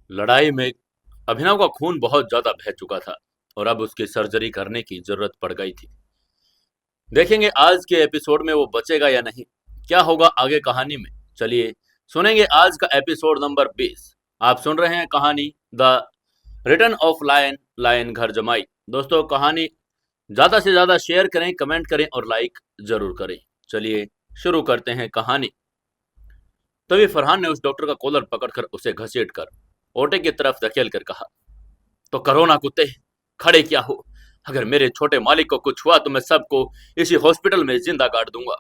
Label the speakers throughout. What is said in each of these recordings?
Speaker 1: लड़ाई में अभिनव का खून बहुत ज्यादा बह चुका था और अब उसकी सर्जरी करने की जरूरत पड़ गई थी। देखेंगे आज के एपिसोड में वो बचेगा या नहीं, क्या होगा आगे कहानी में। चलिए सुनेंगे आज का एपिसोड नंबर 20। आप सुन रहे हैं कहानी the return of lion, lion घर जमाई। दोस्तों कहानी ज्यादा से ज्यादा शेयर करें, कमेंट करें और लाइक जरूर करें। चलिए शुरू करते हैं कहानी। तभी फरहान ने उस डॉक्टर का कॉलर पकड़कर उसे घसीट कर ओटे की तरफ धकेल कर कहा, तो करो ना कुत्ते, खड़े क्या हो। अगर मेरे छोटे मालिक को कुछ हुआ तो मैं सबको इसी हॉस्पिटल में जिंदा गाड़ दूंगा।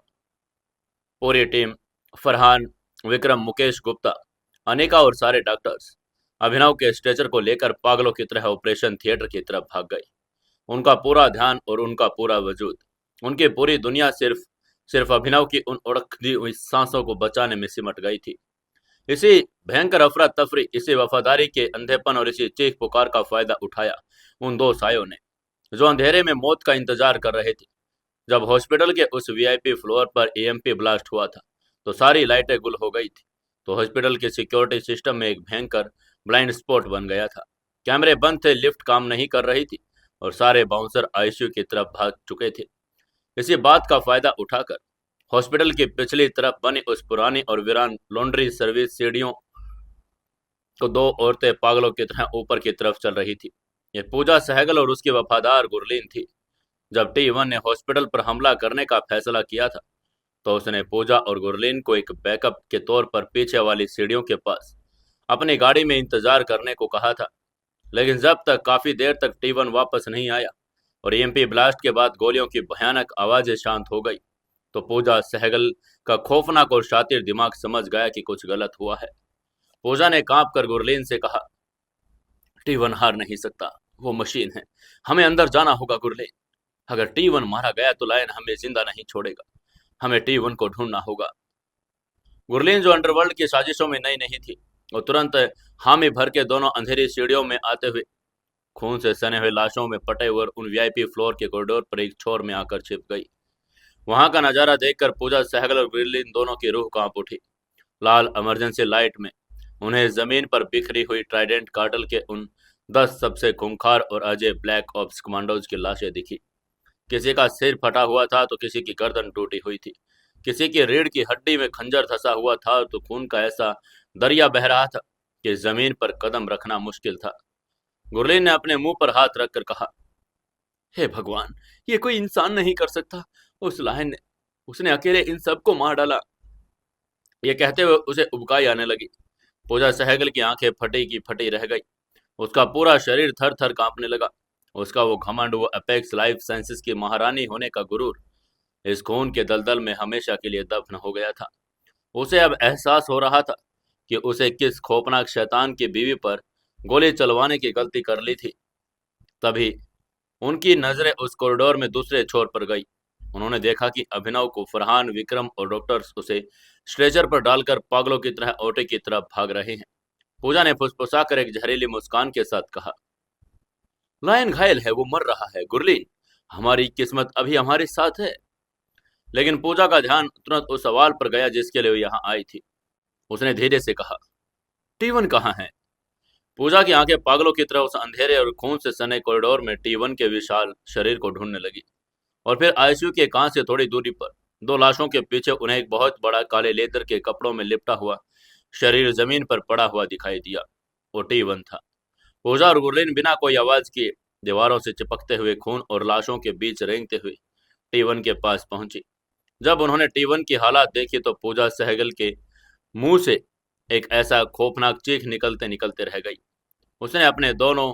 Speaker 1: पूरी टीम, फरहान, विक्रम, मुकेश गुप्ता, अनिका और सारे डॉक्टर्स अभिनव के स्ट्रेचर को लेकर पागलों की तरह ऑपरेशन थिएटर की तरफ भाग गए। उनका पूरा ध्यान और उनका पूरा वजूद, उनकी पूरी दुनिया सिर्फ सिर्फ अभिनव की उन उड़कती हुई सांसों को बचाने में सिमट गई थी। इसी भयंकर अफरा तफरी, इसी वफादारी के अंधेपन और इसी चीख पुकार का फायदा उठाया उन दो सायों ने, जो अंधेरे में मौत का इंतजार कर रहे थे। जब हॉस्पिटल के उस वीआईपी फ्लोर पर ईएमपी ब्लास्ट हुआ था तो सारी लाइटें गुल हो गई थी। तो हॉस्पिटल के सिक्योरिटी सिस्टम में एक भयंकर ब्लाइंड स्पॉट बन गया था। कैमरे बंद थे, लिफ्ट काम नहीं कर रही थी और सारे बाउंसर आईसीयू की तरफ भाग चुके थे। इसी बात का फायदा उठाकर हॉस्पिटल की पिछली तरफ बनी उस पुरानी और वीरान लॉन्ड्री सर्विस सीढ़ियों को दो औरतें पागलों की तरह ऊपर की तरफ चल रही थी। ये पूजा सहगल और उसकी वफादार गुरलीन थी। जब T1 ने हॉस्पिटल पर हमला करने का फैसला किया था तो उसने पूजा और गुरलीन को एक बैकअप के तौर पर पीछे वाली सीढ़ियों के पास अपनी गाड़ी में इंतजार करने को कहा था। लेकिन जब तक काफी देर तक T1 वापस नहीं आया और ईएमपी ब्लास्ट के बाद गोलियों की भयानक आवाजें शांत हो गई तो पूजा सहगल का खौफनाक और शातिर दिमाग समझ गया कि कुछ गलत हुआ है। पूजा ने कांप कर गुरलीन से कहा, T1 हार नहीं सकता, वो मशीन है। हमें अंदर जाना होगा गुरलीन। अगर T1 मारा गया तो लायन हमें जिंदा नहीं छोड़ेगा। हमें T1 को ढूंढना होगा। गुरलीन, जो अंडरवर्ल्ड की साजिशों में नई नहीं थी, वो तुरंत हामी भर के दोनों अंधेरी सीढ़ियों में आते हुए खून से सने हुए लाशों में पटे हुए उन वीआईपी फ्लोर के कॉरिडोर पर एक छोर में आकर छिप गई। वहां का नजारा देखकर पूजा सहगल और गुरलीन दोनों की रूह कांप उठी। लाल इमरजेंसी लाइट में उन्हें जमीन पर बिखरी हुई ट्राइडेंट कार्टल के उन 10 सबसे खूंखार और अजय ब्लैक ऑप्स कमांडोज की लाशें दिखी। किसी का सिर फटा हुआ था तो किसी की गर्दन टूटी हुई थी। किसी की रीढ़ की हड्डी में खंजर धंसा हुआ था तो खून का ऐसा दरिया बह रहा था कि जमीन पर कदम रखना मुश्किल था। गुरलीन ने अपने मुंह पर हाथ रखकर कहा, हे भगवान, ये कोई इंसान नहीं कर सकता। उस लायन ने, उसने अकेले इन सबको मार डाला। ये कहते हुए उसे उबकाई आने लगी। पूजा सहगल की आंखें फटी की फटी रह गई। उसका पूरा शरीर थर थर कांपने लगा। उसका वो घमंड, वो अपेक्स लाइफ साइंसेस की महारानी होने का गुरूर इस खून के दलदल में हमेशा के लिए दफन हो गया था। उसे अब एहसास हो रहा था कि उसे किस खौफनाक शैतान की बीवी पर गोली चलवाने की गलती कर ली थी। तभी उनकी नजरें उस कॉरिडोर में दूसरे छोर पर गई। उन्होंने देखा कि अभिनव को फरहान, विक्रम और डॉक्टर्स उसे स्ट्रेचर पर डालकर पागलों की तरह ओटे की तरफ भाग रहे हैं। पूजा ने फुसफुसाकर एक जहरीली मुस्कान के साथ कहा, लायन घायल है, वो मर रहा है। गुरलीन, हमारी किस्मत अभी हमारे साथ है। लेकिन पूजा का ध्यान तुरंत उस सवाल पर गया जिसके लिए वो यहाँ आई थी। उसने धीरे से कहा, T1 कहाँ है। पूजा की आंखें पागलों की तरह उस अंधेरे और खून से सने कॉरिडोर में T1 के विशाल शरीर को ढूंढने लगी। और फिर आईसीयू के कांच से थोड़ी दूरी पर दो लाशों के पीछे उन्हें एक बहुत बड़ा काले लेदर के कपड़ों में लिपटा हुआ शरीर जमीन पर पड़ा हुआ दिखाई दिया। वो T1 था। पूजा और गुरलीन बिना कोई आवाज किए दीवारों से चिपकते हुए खून और लाशों के बीच रेंगते हुए T1 के पास पहुंची। जब उन्होंने T1 की हालात देखी तो पूजा सहगल के मुंह से एक ऐसा खौफनाक चीख निकलते निकलते रह गई। उसने अपने दोनों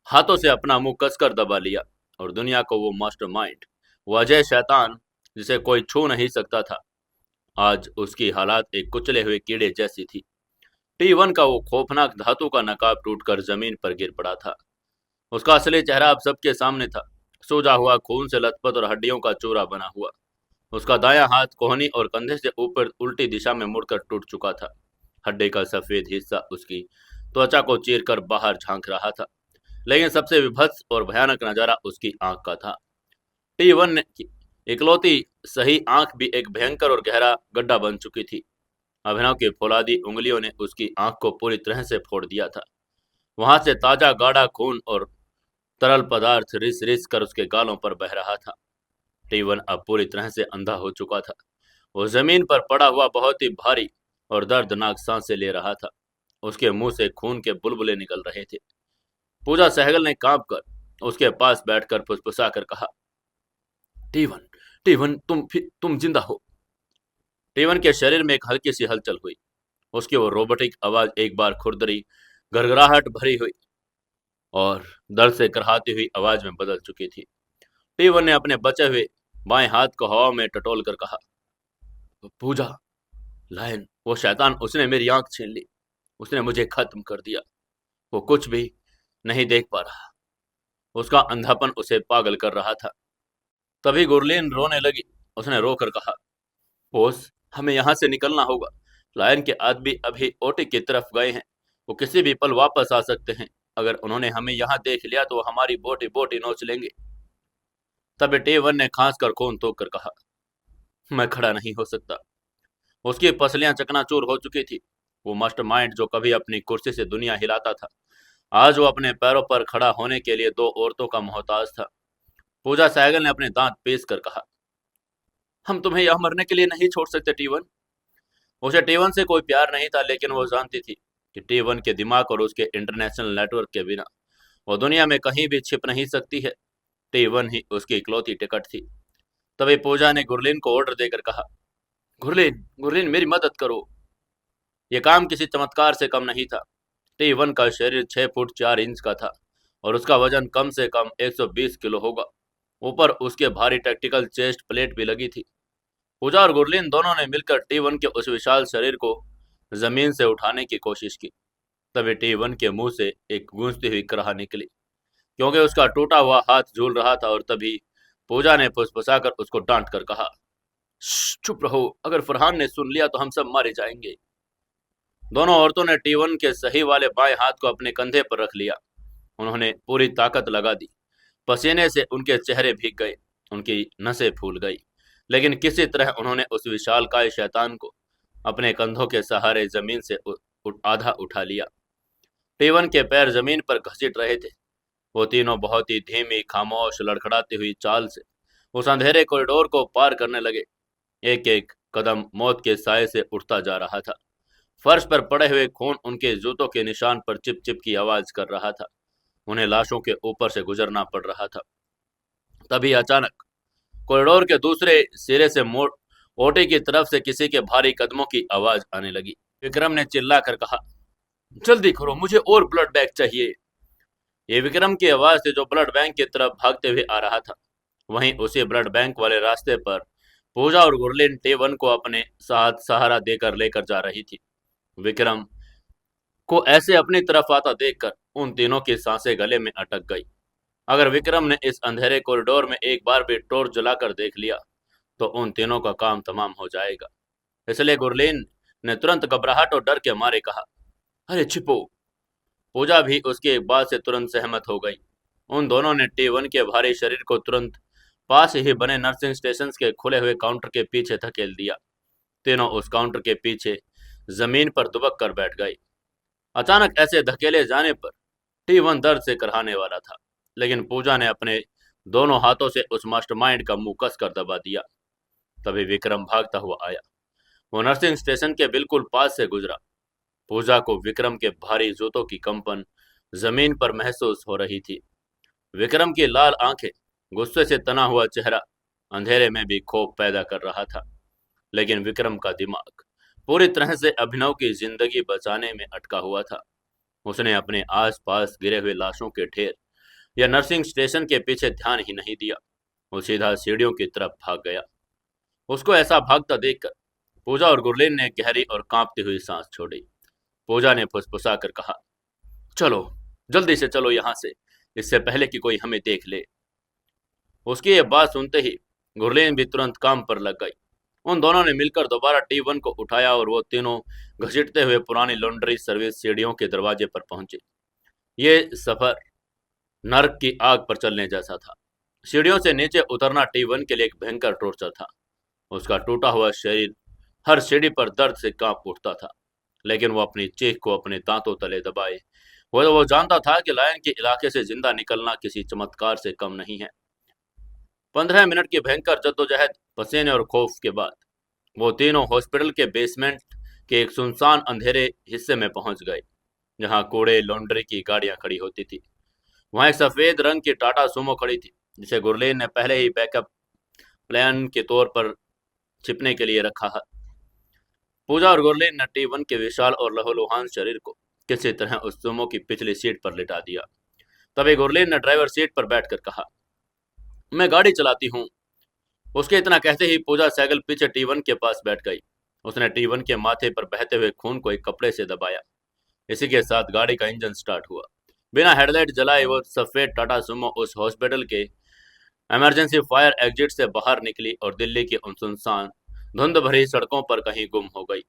Speaker 1: हाथों से अपना मुंह कसकर दबा लिया और दुनिया को वो मास्टरमाइंड, वो अजय शैतान जिसे कोई छू नहीं सकता था, आज उसकी हालात एक कुचले हुए कीड़े जैसी थी। T1 का वो खौफनाक धातु का नकाब टूटकर जमीन पर गिर पड़ा था। उसका असली चेहरा अब सबके सामने था, सूजा हुआ, खून से लथपथ और हड्डियों का चूरा बना हुआ। उसका दायां हाथ कोहनी और कंधे से ऊपर उल्टी दिशा में मुड़कर टूट चुका था। हड्डी का सफेद हिस्सा उसकी त्वचा को चीरकर बाहर झांक रहा था। लेकिन सबसे विभत्स और भयानक नजारा उसकी आंख का था। T1 की इकलौती सही आंख भी एक भयंकर और गहरा गड्ढा बन चुकी थी। अभिनव की फौलादी उंगलियों ने उसकी आंख को पूरी तरह से फोड़ दिया था। वहां से ताजा गाढ़ा खून और तरल पदार्थ रिस रिस कर उसके गालों पर बह रहा था। टीवन अब पूरी तरह से अंधा हो चुका था। वो जमीन पर पड़ा हुआ बहुत ही भारी और दर्दनाक सांसें ले रहा था। उसके मुंह से खून के बुलबुले निकल रहे थे। पूजा सहगल ने कांप कर उसके पास बैठकर फुसफुसा कर कहा, टीवन, टीवन, तुम जिंदा हो। टीवन के शरीर में एक हल्की सी हलचल हुई। उसकी वो रोबोटिक आवाज एक बार खुरदरी, गड़गड़ाहट भरी हुई और दर्द से कराहती हुई आवाज में बदल चुकी थी। टीवन ने अपने बचे हुए बाएं हाथ को हवा में टटोल कर कहा, पूजा, लायन, वो शैतान, उसने मेरी आंख छीन ली। उसने मुझे खत्म कर दिया। वो कुछ भी नहीं देख पा रहा। उसका अंधापन उसे पागल कर रहा था। तभी गुरलीन रोने लगी। उसने रोकर कहा, बोस, हमें यहाँ से निकलना होगा। लायन के आदमी अभी ओटी की तरफ गए हैं। वो किसी भी पल वापस आ सकते हैं। अगर उन्होंने हमें यहाँ देख लिया तो वो हमारी बोटी बोटी नोच लेंगे। तभी टेवन ने खांस कर खून तोड़ कर कहा, मैं खड़ा नहीं हो सकता। उसकी पसलियां चकनाचूर हो चुकी थी। वो मास्टरमाइंड जो कभी अपनी कुर्सी से दुनिया हिलाता था, आज वो अपने पैरों पर खड़ा होने के लिए दो औरतों का मोहताज था। पूजा सहगल ने अपने दांत पीस कर कहा, हम तुम्हें यह मरने के लिए नहीं छोड़ सकते टीवन। उसे टीवन से कोई प्यार नहीं था, लेकिन वो जानती थी कि टीवन के दिमाग और उसके इंटरनेशनल नेटवर्क के बिना वो दुनिया में कहीं भी छिप नहीं सकती है। टीवन ही उसकी इकलौती टिकट थी। तभी पूजा ने गुरलीन को ऑर्डर देकर कहा, गुरलीन, गुरलीन, मेरी मदद करो। यह काम किसी चमत्कार से कम नहीं था। टी1 का शरीर 6 फुट 4 इंच का था और उसका वजन कम से कम 120 किलो होगा। ऊपर उसके भारी टैक्टिकल चेस्ट प्लेट भी लगी थी। पूजा और गुरलीन दोनों ने मिलकर टी1 के उस विशाल शरीर को जमीन से उठाने की कोशिश की। तभी टी1 के मुंह से एक गूंजती हुई कराह निकली, क्योंकि उसका टूटा हुआ हाथ झूल रहा था। और तभी पूजा ने फुसफुसाकर उसको डांट कर कहा, चुप रहो, अगर फरहान ने सुन लिया तो हम सब मारे जाएंगे। दोनों औरतों ने टी1 के सही वाले बाएं हाथ को अपने कंधे पर रख लिया। उन्होंने पूरी ताकत लगा दी। पसीने से उनके चेहरे भीग गए, उनकी नसें फूल गई, लेकिन किसी तरह उन्होंने उस विशालकाय शैतान को अपने कंधों के सहारे जमीन से आधा उठा लिया। टी1 के पैर जमीन पर घसीट रहे थे। वो तीनों बहुत ही धीमी, खामोश, लड़खड़ाती हुई चाल से उस अंधेरे कॉरिडोर को पार करने लगे। एक एक कदम मौत के साए से उठता जा रहा था। फर्श पर पड़े हुए खून उनके जूतों के निशान पर चिप चिप की आवाज कर रहा था। उन्हें लाशों के ऊपर से गुजरना पड़ रहा था। तभी अचानक कॉरिडोर के दूसरे सिरे से मोड़ ओटी की तरफ से किसी के भारी कदमों की आवाज आने लगी। विक्रम ने चिल्लाकर कहा, जल्दी करो, मुझे और ब्लड बैग चाहिए। ये विक्रम की आवाज थी, जो ब्लड बैंक की तरफ भागते हुए आ रहा था। वहीं उसी ब्लड बैंक वाले रास्ते पर पूजा और गुरलीन टी1 को अपने साथ सहारा देकर लेकर जा रही थी। विक्रम को ऐसे अपनी तरफ आता देखकर उन तीनों की सांसें गले में अटक गई। अगर विक्रम ने इस अंधेरे कॉरिडोर में एक बार भी टॉर्च जलाकर देख लिया तो उन तीनों का काम तमाम हो जाएगा। इसलिए गुरलीन ने तुरंत घबराहट और डर के मारे कहा, अरे छिपो। पूजा भी उसकी एक बात से तुरंत सहमत हो गई। उन दोनों ने टी1 के भारी शरीर को तुरंत पास ही बने नर्सिंग स्टेशन के खुले हुए काउंटर के पीछे धकेल दिया। तीनों उस काउंटर के पीछे जमीन पर दुबक कर बैठ गए। अचानक ऐसे धकेले जाने पर टी1 दर्द से कराहने वाला था, लेकिन पूजा ने अपने दोनों हाथों से उस मास्टरमाइंड का मुंह कसकर दबा दिया। तभी विक्रम भागता हुआ आया। वो नर्सिंग स्टेशन के बिल्कुल पास से गुजरा। पूजा को विक्रम के भारी जूतों की कंपन जमीन पर महसूस हो रही थी। विक्रम की लाल आंखें, गुस्से से तना हुआ चेहरा अंधेरे में भी खौफ पैदा कर रहा था। लेकिन विक्रम का दिमाग पूरी तरह से अभिनव की जिंदगी बचाने में अटका हुआ था। उसने अपने आसपास गिरे हुए लाशों के ढेर या नर्सिंग स्टेशन के पीछे ध्यान ही नहीं दिया। वो सीधा सीढ़ियों की तरफ भाग गया। उसको ऐसा भागता देखकर पूजा और गुरलीन ने गहरी और कांपती हुई सांस छोड़ी। पूजा ने फुसफुसा कर कहा, चलो, जल्दी से चलो यहाँ से, इससे पहले कि कोई हमें देख ले। उसकी ये बात सुनते ही गुरलीन भी तुरंत काम पर लग गई। उन दोनों ने मिलकर दोबारा टी1 को उठाया और वो तीनों घसीटते हुए पुरानी लॉन्ड्री सर्विस सीढ़ियों के दरवाजे पर पहुंचे। ये सफर नर्क की आग पर चलने जैसा था। सीढ़ियों से नीचे उतरना टी1 के लिए एक भयंकर टॉर्चर था। उसका टूटा हुआ शरीर हर सीढ़ी पर दर्द से कांप उठता था, लेकिन वो अपनी चीख को अपने दांतों तले दबाए वो जानता था कि लायन के इलाके से जिंदा निकलना किसी चमत्कार से कम नहीं है। 15 मिनट की भयंकर जद्दोजहद, पसीने और खौफ के बाद वो तीनों हॉस्पिटल के बेसमेंट के एक सुनसान अंधेरे हिस्से में पहुंच गए, जहां कूड़े लॉन्ड्री की गाड़ियां खड़ी होती थी। वहां एक सफेद रंग की टाटा सुमो खड़ी थी, जिसे गुरलीन ने पहले ही बैकअप प्लान के तौर पर छिपने के लिए रखा है। पूजा और गुरलीन ने टी1 के विशाल और लहूलुहान शरीर को किसी तरह उस सुमो की पिछली सीट पर लिटा दिया। तभी गुरलीन ने ड्राइवर सीट पर बैठकर कहा, मैं गाड़ी चलाती हूँ। उसके इतना कहते ही पूजा साइकिल पीछे टी1 के पास बैठ गई। उसने टी1 के माथे पर बहते हुए खून को एक कपड़े से दबाया। इसी के साथ गाड़ी का इंजन स्टार्ट हुआ। बिना हेडलाइट जलाए वो सफेद टाटा सुमो उस हॉस्पिटल के इमरजेंसी फायर एग्जिट से बाहर निकली और दिल्ली की उन सुनसान धुंध भरी सड़कों पर कहीं गुम हो गई।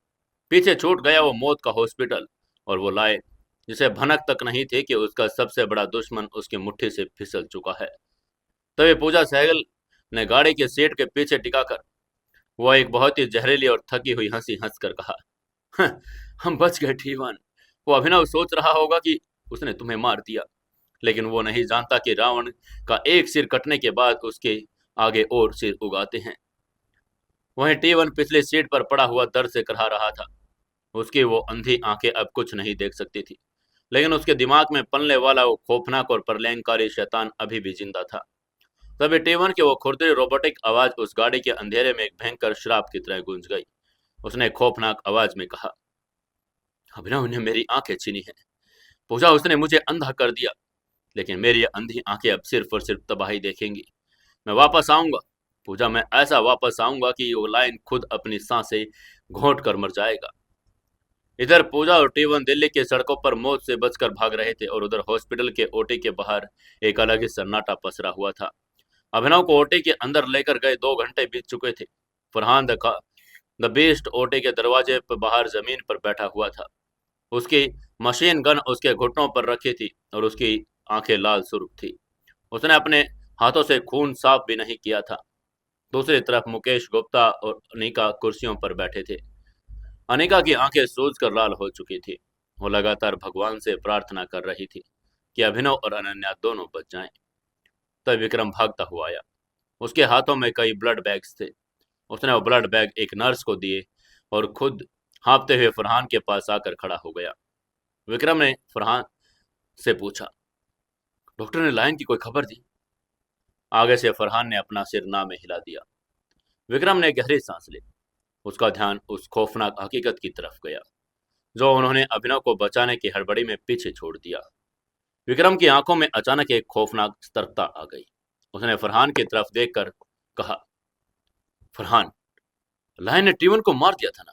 Speaker 1: पीछे छूट गया वो मौत का हॉस्पिटल और वो लायन, जिसे भनक तक नहीं थी कि उसका सबसे बड़ा दुश्मन उसकी मुट्ठी से फिसल चुका है। तभी पूजा सहगल ने गाड़ी के सीट के पीछे टिकाकर वह एक बहुत ही जहरीली और थकी हुई हंसी हंसकर कहा, "हं, हम बच गए टी1। वो अभिनव सोच रहा होगा कि उसने तुम्हें मार दिया, लेकिन वो नहीं जानता कि रावण का एक सिर कटने के बाद उसके आगे और सिर उगाते हैं। वहीं टी1 पिछली सीट पर पड़ा हुआ दर्द से करहा रहा था। उसकी वो अंधी आंखें अब कुछ नहीं देख सकती थी, लेकिन उसके दिमाग में पलने वाला वो खौफनाक और प्रलयंकारी शैतान अभी भी जिंदा था। तभी टी1 की वो खुरदरी रोबोटिक आवाज उस गाड़ी के अंधेरे में एक भयंकर श्राप की तरह गूंज गई। उसने खौफनाक आवाज में कहा, अभिनव ने मेरी आंखें छीनी हैं। पूजा, उसने मुझे अंधा कर दिया, लेकिन मेरी अंधी आंखें अब सिर्फ और सिर्फ तबाही देखेंगी। मैं वापस आऊंगा पूजा, मैं ऐसा वापस आऊंगा कि वो लाइन खुद अपनी सांसें घोंट कर मर जाएगा। इधर पूजा और टी1 दिल्ली की सड़कों पर मौत से बचकर भाग रहे थे और उधर हॉस्पिटल के ओटी के बाहर एक अलग ही सन्नाटा पसरा हुआ था। अभिनव को ओटी के अंदर लेकर गए 2 घंटे बीत चुके थे। फरहान द बीस्ट ओटी के दरवाजे पर बाहर जमीन पर बैठा हुआ था। उसकी मशीन गन उसके घुटनों पर रखी थी और उसकी आंखें लाल सुर्ख थी। उसने अपने हाथों से खून साफ भी नहीं किया था। दूसरी तरफ मुकेश गुप्ता और अनिका कुर्सियों पर बैठे थे। अनिका की आंखें सूज कर लाल हो चुकी थी। वो लगातार भगवान से प्रार्थना कर रही थी कि अभिनव और अनन्या दोनों बच जाएं। तब विक्रम भागता हुआ आया। उसके हाथों में कई ब्लड बैग्स थे। उसने वो ब्लड बैग एक नर्स को दिए और खुद हाँफते हुए फरहान के पास आकर खड़ा हो गया। विक्रम ने फरहान से पूछा, डॉक्टर ने लायन की कोई खबर दी? आगे से फरहान ने अपना सिर ना में हिला दिया। विक्रम ने गहरी सांस ली। उसका ध्यान उस खौफनाक हकीकत की तरफ गया जो उन्होंने अभिनव को बचाने की हड़बड़ी में पीछे छोड़ दिया। विक्रम की आंखों में अचानक एक खौफनाक सतर्कता आ गई। उसने फरहान की तरफ देखकर कहा, फरहान, लायन ने टी1 को मार दिया था ना?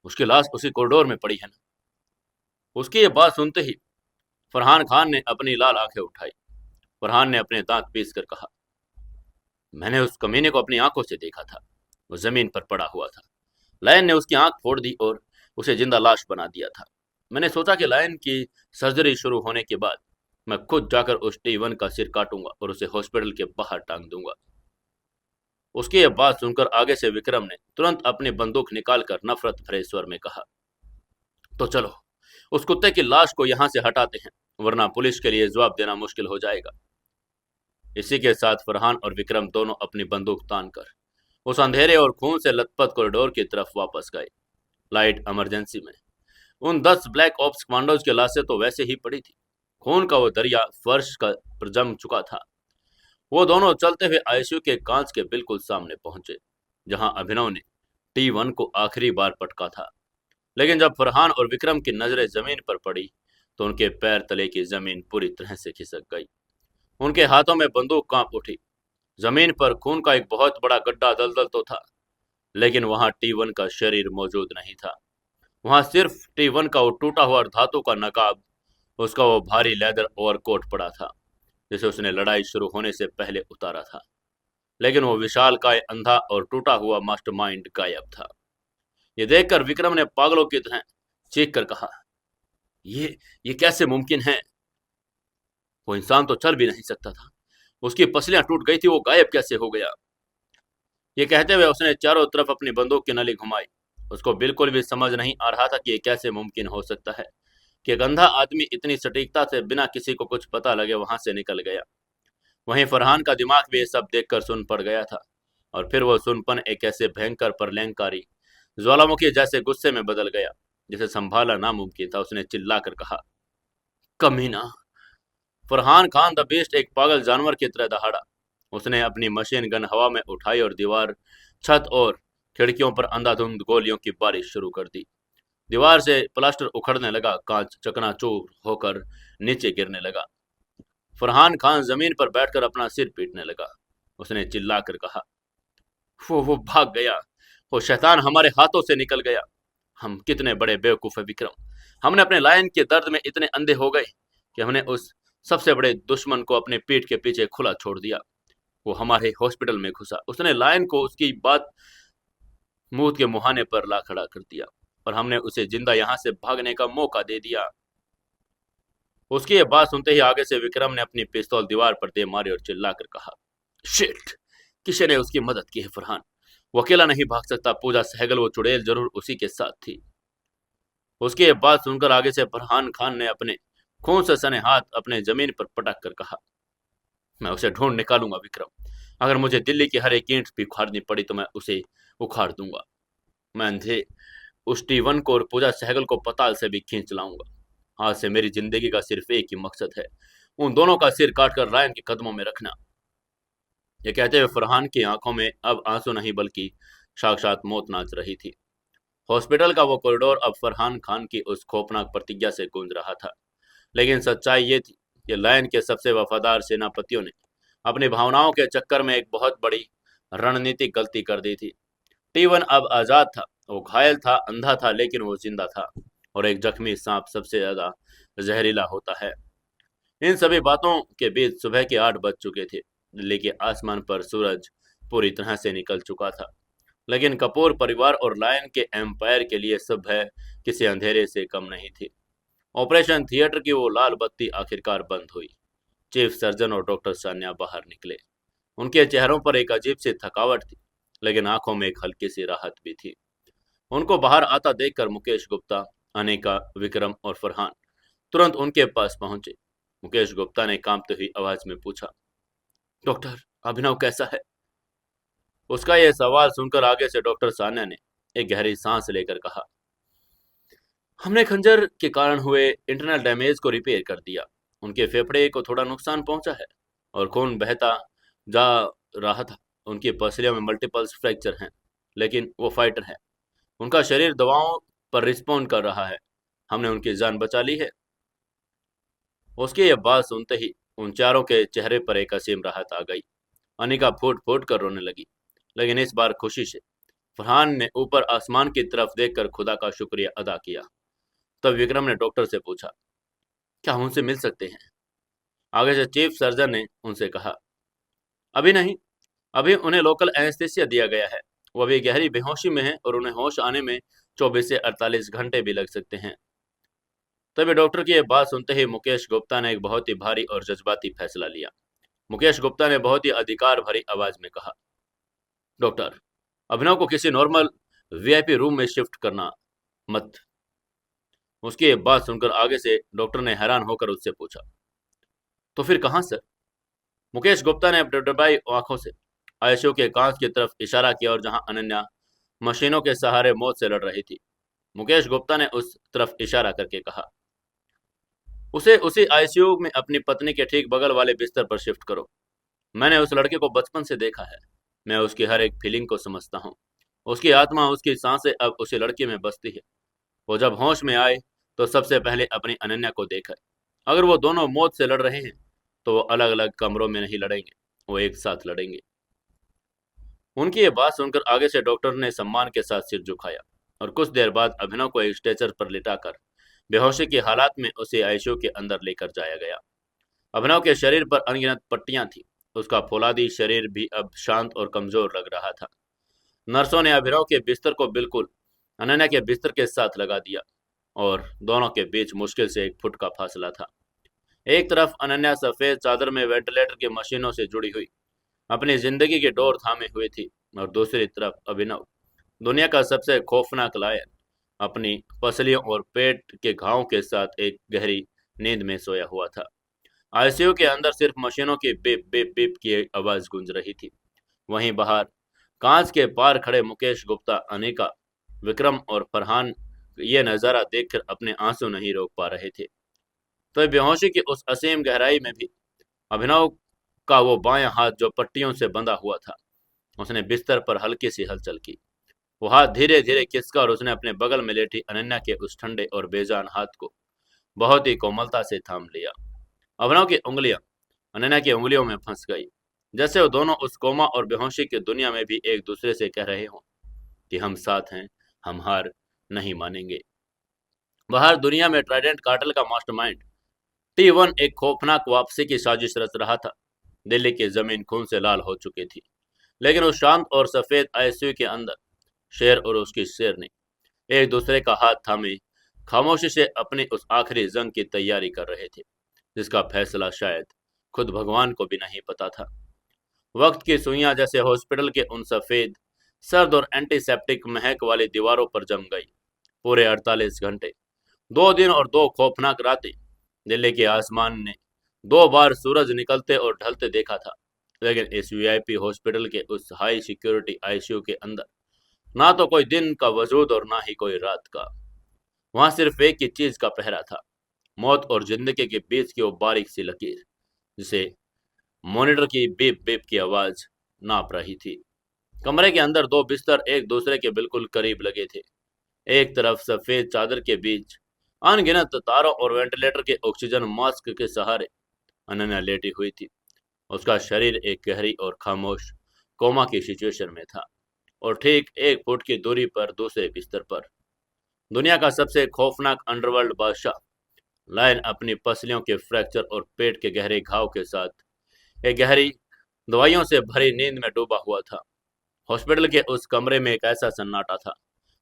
Speaker 1: उसकी लाश उसी कॉरिडोर में पड़ी है ना? उसकी ये बात सुनते ही फरहान खान ने अपनी लाल आंखें उठाई। फरहान ने अपने दांत पीस कर कहा, मैंने उस कमीने को अपनी आंखों से देखा था। वो जमीन पर पड़ा हुआ था। लायन ने उसकी आंख फोड़ दी और उसे जिंदा लाश बना दिया था। मैंने सोचा कि लायन की सर्जरी शुरू होने के बाद मैं खुद जाकर उस टी1 का सिर काटूंगा और उसे हॉस्पिटल के बाहर टांग दूंगा। उसकी यह बात सुनकर आगे से विक्रम ने तुरंत अपनी बंदूक निकालकर नफरत भरे स्वर में कहा, तो चलो उस कुत्ते की लाश को यहां से हटाते हैं, वरना पुलिस के लिए जवाब देना मुश्किल हो जाएगा। इसी के साथ फरहान और विक्रम दोनों अपनी बंदूक तान कर उस अंधेरे और खून से लथपथ कॉरिडोर की तरफ वापस गए। लाइट इमरजेंसी में उन 10 ब्लैक ऑप्स कमांडोज की लाशें तो वैसे ही पड़ी थी। खून का वो दरिया फर्श पर जम चुका था। वो दोनों चलते हुए आईसीयू के कांच के बिल्कुल सामने पहुंचे, जहां अभिनव ने टी1 को आखिरी बार पटका था। लेकिन जब फरहान और विक्रम की नजरें जमीन पर पड़ी तो उनके पैर तले की जमीन पूरी तरह से खिसक गई। उनके हाथों में बंदूक कांप उठी। जमीन पर खून का एक बहुत बड़ा गड्ढा दलदल तो था, लेकिन वहां टी1 का शरीर मौजूद नहीं था। वहां सिर्फ टी1 का वो टूटा हुआ धातु का नकाब, उसका वो भारी लेदर ओवरकोट पड़ा था जिसे उसने लड़ाई शुरू होने से पहले उतारा था। लेकिन वो विशालकाय, अंधा और टूटा हुआ मास्टरमाइंड गायब था। ये देखकर विक्रम ने पागलों की तरह चीख कर कहा, ये ये कैसे मुमकिन है? वो इंसान तो चल भी नहीं सकता था। उसकी पसलियां टूट गई थी, वो गायब कैसे हो गया? ये कहते हुए उसने चारों तरफ अपनी बंदूक की नली घुमाई। उसको बिल्कुल भी समझ नहीं आ रहा था कि ये कैसे मुमकिन हो सकता है। कि एक अंधा आदमी इतनी सटीकता से बिना किसी को कुछ पता लगे वहां से निकल गया। वहीं फरहान का दिमाग भी ये सब देखकर सुन पड़ गया था, और फिर वो सुनपन एक ऐसे भयंकर प्रलयंकारी ज्वालामुखी जैसे गुस्से में बदल गया जिसे संभालना नामुमकिन था। उसने चिल्लाकर कहा, कमीना! फरहान खान द बेस्ट एक पागल जानवर की तरह दहाड़ा। उसने अपनी मशीन गन हवा में उठाई और दीवार, छत और खिड़कियों पर अंधाधुंध गोलियों की बारिश शुरू कर दी। दीवार से प्लास्टर उखड़ने लगा, कांच चकनाचूर होकर नीचे गिरने लगा। फरहान खान जमीन पर बैठकर अपना सिर पीटने लगा। उसने चिल्लाकर कहा, वो भाग गया। वो शैतान हमारे हाथों से निकल गया। हम कितने बड़े बेवकूफ है विक्रम। हमने अपने लायन के दर्द में इतने अंधे हो गए कि हमने उस सबसे बड़े दुश्मन को अपने पीठ के पीछे खुला छोड़ दिया। वो हमारे हॉस्पिटल में घुसा। उसने लायन को उसकी बात मौत के मुहाने पर ला खड़ा कर दिया और हमने उसे जिंदा यहाँ से भागने का मौका दे दिया। उसकी ये बात सुनते ही आगे से विक्रम ने अपनी पिस्तौल दीवार पर दे मारी और चिल्लाकर कहा, शिट! किसी ने उसकी मदद की है फरहान। वो अकेला नहीं भाग सकता। पूजा सहगल वो चुड़ैल जरूर उसी के साथ थी। उसकी ये बात सुनकर आगे से फरहान खान ने अपने खून से सने हाथ अपने जमीन पर पटक कर कहा, मैं उसे ढूंढ निकालूंगा विक्रम। अगर मुझे दिल्ली की हर एक ईंट भी उखाड़नी पड़ी तो मैं उसे उखाड़ दूंगा। मैं अंधे उस स्टीवन को और पूजा सहगल को पताल से भी खींच लाऊंगा। आज से मेरी जिंदगी का सिर्फ एक ही मकसद है, उन दोनों का सिर काटकर रायन के कदमों में रखना। ये कहते हुए फरहान की आंखों में अब आंसू नहीं बल्कि साक्षात मौत नाच रही थी। हॉस्पिटल का वो कॉरिडोर अब फरहान खान की उस खौफनाक प्रतिज्ञा से गूंज रहा था। लेकिन सच्चाई ये थी कि लायन के सबसे वफादार सेनापतियों ने अपनी भावनाओं के चक्कर में एक बहुत बड़ी रणनीतिक गलती कर दी थी। टीवन अब आजाद था। वो घायल था, अंधा था, लेकिन वो जिंदा था। और एक जख्मी सांप सबसे ज्यादा जहरीला होता है। इन सभी बातों के बीच सुबह के 8 बज चुके थे। दिल्ली के आसमान पर सूरज पूरी तरह से निकल चुका था। लेकिन कपूर परिवार और लायन के एम्पायर के लिए सुबह किसी अंधेरे से कम नहीं थी। ऑपरेशन थिएटर की वो लाल बत्ती आखिरकार बंद हुई। चीफ सर्जन और डॉक्टर सान्या बाहर निकले। उनके चेहरों पर एक अजीब सी थकावट थी, लेकिन आंखों में एक हल्की सी राहत भी थी। उनको बाहर आता देखकर मुकेश गुप्ता, अनिका, विक्रम और फरहान तुरंत उनके पास पहुंचे। मुकेश गुप्ता ने कांपती हुई आवाज में पूछा, डॉक्टर, अभिनव कैसा है? उसका यह सवाल सुनकर आगे से डॉक्टर सान्या ने एक गहरी सांस लेकर कहा, हमने खंजर के कारण हुए इंटरनल डैमेज को रिपेयर कर दिया। उनके फेफड़े को थोड़ा नुकसान पहुंचा है और खून बहता जा रहा था। उनकी पसलियों में मल्टीपल फ्रैक्चर हैं, लेकिन वो फाइटर है। उनका शरीर दवाओं पर रिस्पॉन्ड कर रहा है। हमने उनकी जान बचा ली है। उसकी यह बात सुनते ही उन चारों के चेहरे पर एक असीम राहत आ गई। अनिका फूट फूट कर रोने लगी, लेकिन इस बार खुशी से। फरहान ने ऊपर आसमान की तरफ देखकर खुदा का शुक्रिया अदा किया। तब विक्रम ने डॉक्टर से पूछा, क्या हम उनसे मिल सकते हैं? आगे से चीफ सर्जन ने उनसे कहा, अभी नहीं, अभी उन्हें लोकल एनेस्थीसिया दिया गया है। वो अभी गहरी बेहोशी में है और उन्हें होश आने में 24 से 48 घंटे भी लग सकते हैं। तभी डॉक्टर की यह बात सुनते ही मुकेश गुप्ता ने एक बहुत ही भारी और जज्बाती फैसला लिया। मुकेश गुप्ता ने बहुत ही अधिकार भरी आवाज में कहा, डॉक्टर, अभिनव को किसी नॉर्मल वीआईपी रूम में शिफ्ट करना मत। उसकी ये बात सुनकर आगे से डॉक्टर ने हैरान होकर उससे पूछा, तो फिर कहाँ सर? मुकेश गुप्ता ने डबडबाई आंखों से आईसीयू के कांच की तरफ इशारा किया और जहां अनन्या मशीनों के सहारे मौत से लड़ रही थी, मुकेश गुप्ता ने उस तरफ इशारा करके कहा, उसे उसी आईसीयू में अपनी पत्नी के ठीक बगल वाले बिस्तर पर शिफ्ट करो। मैंने उस लड़के को बचपन से देखा है। मैं उसकी हर एक फीलिंग को समझता हूँ। उसकी आत्मा, उसकी सांसें अब उसी लड़के में बसती है। वो जब होश में आए तो सबसे पहले अपनी अनन्या को देखा। अगर वो दोनों मौत से लड़ रहे हैं तो वो अलग अलग कमरों में नहीं लड़ेंगे, वो एक साथ लड़ेंगे। उनकी ये बात सुनकर आगे से डॉक्टर ने सम्मान के साथ सिर झुकाया और कुछ देर बाद अभिनव को एक स्ट्रेचर पर लिटाकर बेहोशी की हालात में उसे आईसीयू के अंदर लेकर जाया गया। अभिनव के शरीर पर अनगिनत पट्टियां थी। उसका फौलादी शरीर भी अब शांत और कमजोर लग रहा था। नर्सों ने अभिनव के बिस्तर को बिल्कुल अनन्या के बिस्तर के साथ लगा दिया और दोनों के बीच मुश्किल से 1 फुट का फासला था। एक तरफ अनन्या सफेद चादर में वेंटिलेटर की मशीनों से जुड़ी हुई अपनी जिंदगी की डोर थामे हुए थी और दूसरी तरफ अभिनव, दुनिया का सबसे खौफनाक लायन, अपनी पसलियों और पेट के घावों के साथ एक गहरी नींद में सोया हुआ था। आईसीयू के अंदर सिर्फ मशीनों की बिप बिप बिप की आवाज गूंज रही थी। वहीं बाहर कांच के पार खड़े मुकेश गुप्ता, अनिका, विक्रम और फरहान ये नज़ारा देखकर अपने आंसू नहीं रोक पा रहे थे। तो बेहोशी की उस असीम गहराई में भी अभिनव का वो बायां हाथ जो पट्टियों से बंधा हुआ था, उसने बिस्तर पर हल्की सी हलचल की। वो हाथ धीरे धीरे खिसका और उसने अपने बगल में लेटी अनन्या के उस ठंडे और बेजान हाथ को बहुत ही कोमलता से थाम लिया। अभिनव की उंगलियां अनन्या की उंगलियों में फंस गई, जैसे वो दोनों उस कोमा और बेहोशी की दुनिया में भी एक दूसरे से कह रहे हों कि हम साथ हैं, हम हार नहीं मानेंगे। बाहर दुनिया में ट्राइडेंट कार्टेल का मास्टरमाइंड T1 एक खौफनाक वापसी की साजिश रच रहा था। दिल्ली की जमीन खून से लाल हो चुकी थी, लेकिन उस शांत और सफेद आईसीयू के अंदर शेर और उसकी शेरनी एक दूसरे का हाथ थामे खामोशी से अपनी उस आखिरी जंग की तैयारी कर रहे थे, जिसका फैसला शायद खुद भगवान को भी नहीं पता था। वक्त की सुइयां जैसे हॉस्पिटल के उन सफेद, सर्द और एंटीसेप्टिक महक वाली दीवारों पर जम गई। पूरे 48 घंटे, 2 दिन और 2 खौफनाक रातें दिल्ली के आसमान ने 2 बार सूरज निकलते और ढलते देखा था, लेकिन इस वीआईपी हॉस्पिटल के उस हाई सिक्योरिटी आईसीयू के अंदर ना तो कोई दिन का वजूद और ना ही कोई रात का। वहां सिर्फ एक ही चीज का पहरा था, मौत और जिंदगी के बीच की वो बारीक सी लकीर, जिसे मॉनिटर की बीप बीप की आवाज नाप रही थी। कमरे के अंदर 2 बिस्तर एक दूसरे के बिल्कुल करीब लगे थे। एक तरफ सफेद चादर के बीच अनगिनत तारों और वेंटिलेटर के ऑक्सीजन मास्क के सहारे अनन्या लेटी हुई थी। उसका शरीर एक गहरी और खामोश कोमा की सिचुएशन में था, और ठीक 1 फुट की दूरी पर दूसरे बिस्तर पर दुनिया का सबसे खौफनाक अंडरवर्ल्ड बादशाह लायन अपनी पसलियों के फ्रैक्चर और पेट के गहरे घाव के साथ एक गहरी दवाइयों से भरी नींद में डूबा हुआ था। हॉस्पिटल के उस कमरे में एक ऐसा सन्नाटा था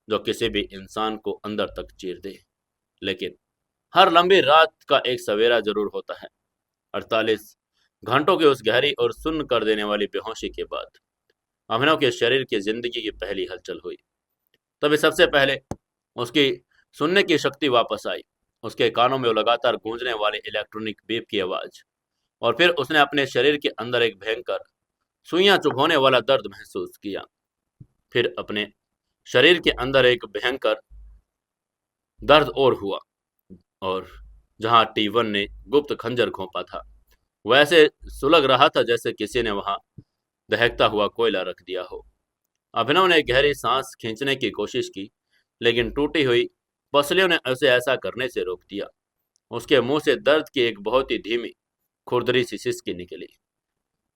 Speaker 1: जो किसी भी इंसान को अंदर तक चीर दे, लेकिन हर लंबी रात का एक सवेरा जरूर होता है। 48 घंटों की उस गहरी और सुन्न कर देने वाली बेहोशी के बाद अभिनव के शरीर की जिंदगी की पहली हलचल हुई। तभी सबसे पहले उसकी सुनने की शक्ति वापस आई। उसके कानों में वो लगातार गूंजने वाले इलेक्ट्रॉनिक बीप की आवाज, और फिर उसने अपने शरीर के अंदर एक भयंकर सुइयां चुभोने वाला दर्द महसूस किया। फिर अपने शरीर के अंदर एक भयंकर दर्द और हुआ, और जहां T1 ने गुप्त खंजर घोंपा था, वैसे सुलग रहा था जैसे किसी ने वहां दहकता हुआ कोयला रख दिया हो। अभिनव ने गहरी सांस खींचने की कोशिश की, लेकिन टूटी हुई पसलियों ने उसे ऐसा करने से रोक दिया। उसके मुंह से दर्द की एक बहुत ही धीमी खुरदरी सी सिसकी निकली।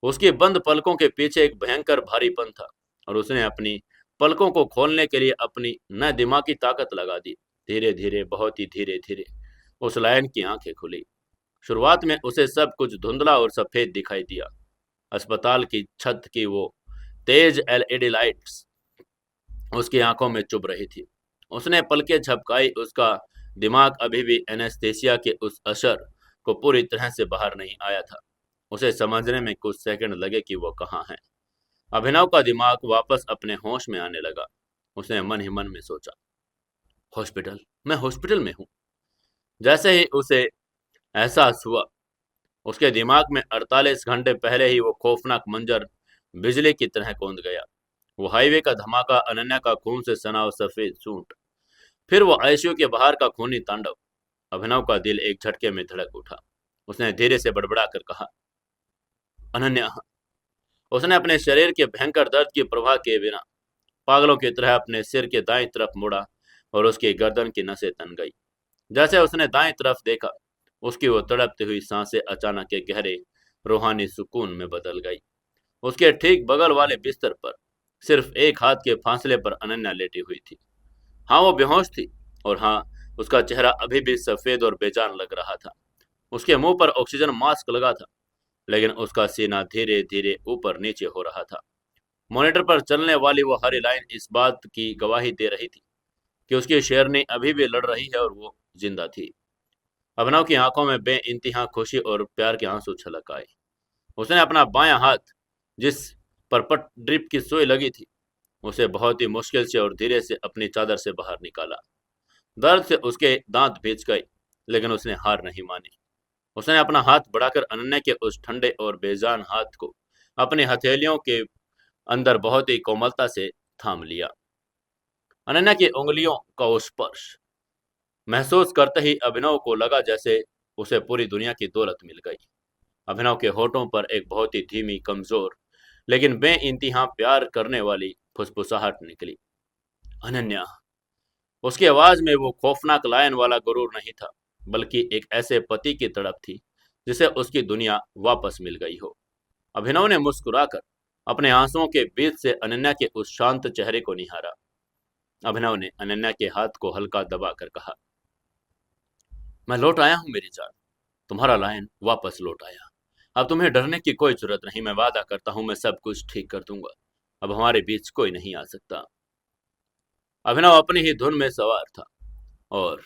Speaker 1: उसकी बंद पलकों के पीछे एक भयंकर भारीपन था, और उसने अपनी पलकों को खोलने के लिए अपनी न दिमागी ताकत लगा दी। धीरे धीरे, बहुत ही धीरे धीरे उस लायन की आंखें खुली। शुरुआत में उसे सब कुछ धुंधला और सफेद दिखाई दिया। अस्पताल की छत की वो तेज एलईडी लाइट्स उसकी आंखों में चुभ रही थी। उसने पलकें झपकाई। उसका दिमाग अभी भी एनेस्थेसिया के उस असर को पूरी तरह से बाहर नहीं आया था। उसे समझने में कुछ सेकंड लगे कि वो कहाँ है। अभिनव का दिमाग वापस अपने होश में आने लगा। उसने मन ही मन में सोचा, हॉस्पिटल, मैं हॉस्पिटल में हूँ। जैसे ही उसे एहसास हुआ, उसके दिमाग में 48 घंटे पहले ही वो खौफनाक मंजर बिजली की तरह कौंध गया। वो हाईवे का धमाका, अनन्या का खून से सना और सफेद सूट, फिर वो आईसीयू के बाहर का खूनी तांडव। अभिनव का दिल एक झटके में धड़क उठा। उसने धीरे से बड़बड़ा कर कहा, अनन्या। उसने अपने शरीर के भयंकर दर्द की परवाह किए बिना पागलों की तरह अपने सिर के दाईं तरफ मुड़ा, और उसकी गर्दन की नसें तन गई। जैसे उसने दाईं तरफ देखा, उसकी वो तड़पती हुई सांसें अचानक एक गहरे रूहानी सुकून में बदल गई। उसके ठीक बगल वाले बिस्तर पर सिर्फ एक हाथ के फासले पर अनन्या लेटी हुई थी। हाँ, वो बेहोश थी, और हाँ, उसका चेहरा अभी भी सफेद और बेजान लग रहा था। उसके मुंह पर ऑक्सीजन मास्क लगा था, लेकिन उसका सीना धीरे धीरे ऊपर नीचे हो रहा था। मॉनिटर पर चलने वाली वो हरी लाइन इस बात की गवाही दे रही थी कि उसकी शेरनी अभी भी लड़ रही है और वो जिंदा थी। अभिनव की आंखों में बेइंतहा खुशी और प्यार के आंसू छलक आए। उसने अपना बायां हाथ, जिस पर पट ड्रिप की सुई लगी थी, उसे बहुत ही मुश्किल से और धीरे से अपनी चादर से बाहर निकाला। दर्द से उसके दांत भींच गए, लेकिन उसने हार नहीं मानी। उसने अपना हाथ बढ़ाकर अनन्या के उस ठंडे और बेजान हाथ को अपनी हथेलियों के अंदर बहुत ही कोमलता से थाम लिया। अनन्या की उंगलियों का वो स्पर्श महसूस करते ही अभिनव को लगा जैसे उसे पूरी दुनिया की दौलत मिल गई। अभिनव के होठों पर एक बहुत ही धीमी, कमजोर लेकिन बेइंतहा प्यार करने वाली फुसफुसाहट निकली। अनन्या। उसकी आवाज में वो खौफनाक लायन वाला गुरूर नहीं था, बल्कि एक ऐसे पति की तड़प थी जिसे उसकी दुनिया वापस मिल गई हो। अभिनव ने मुस्कुराकर अपने आंसुओं के बीच से अनन्या के उस शांत चेहरे को निहारा। अभिनव ने अनन्या के हाथ को हल्का दबाकर कहा, मैं लौट आया हूं मेरी जान। तुम्हारा लायन वापस लौट आया। अब तुम्हें डरने की कोई जरूरत नहीं। मैं वादा करता हूं मैं सब कुछ ठीक कर दूंगा। अब हमारे बीच कोई नहीं आ सकता। अभिनव अपनी ही धुन में सवार था और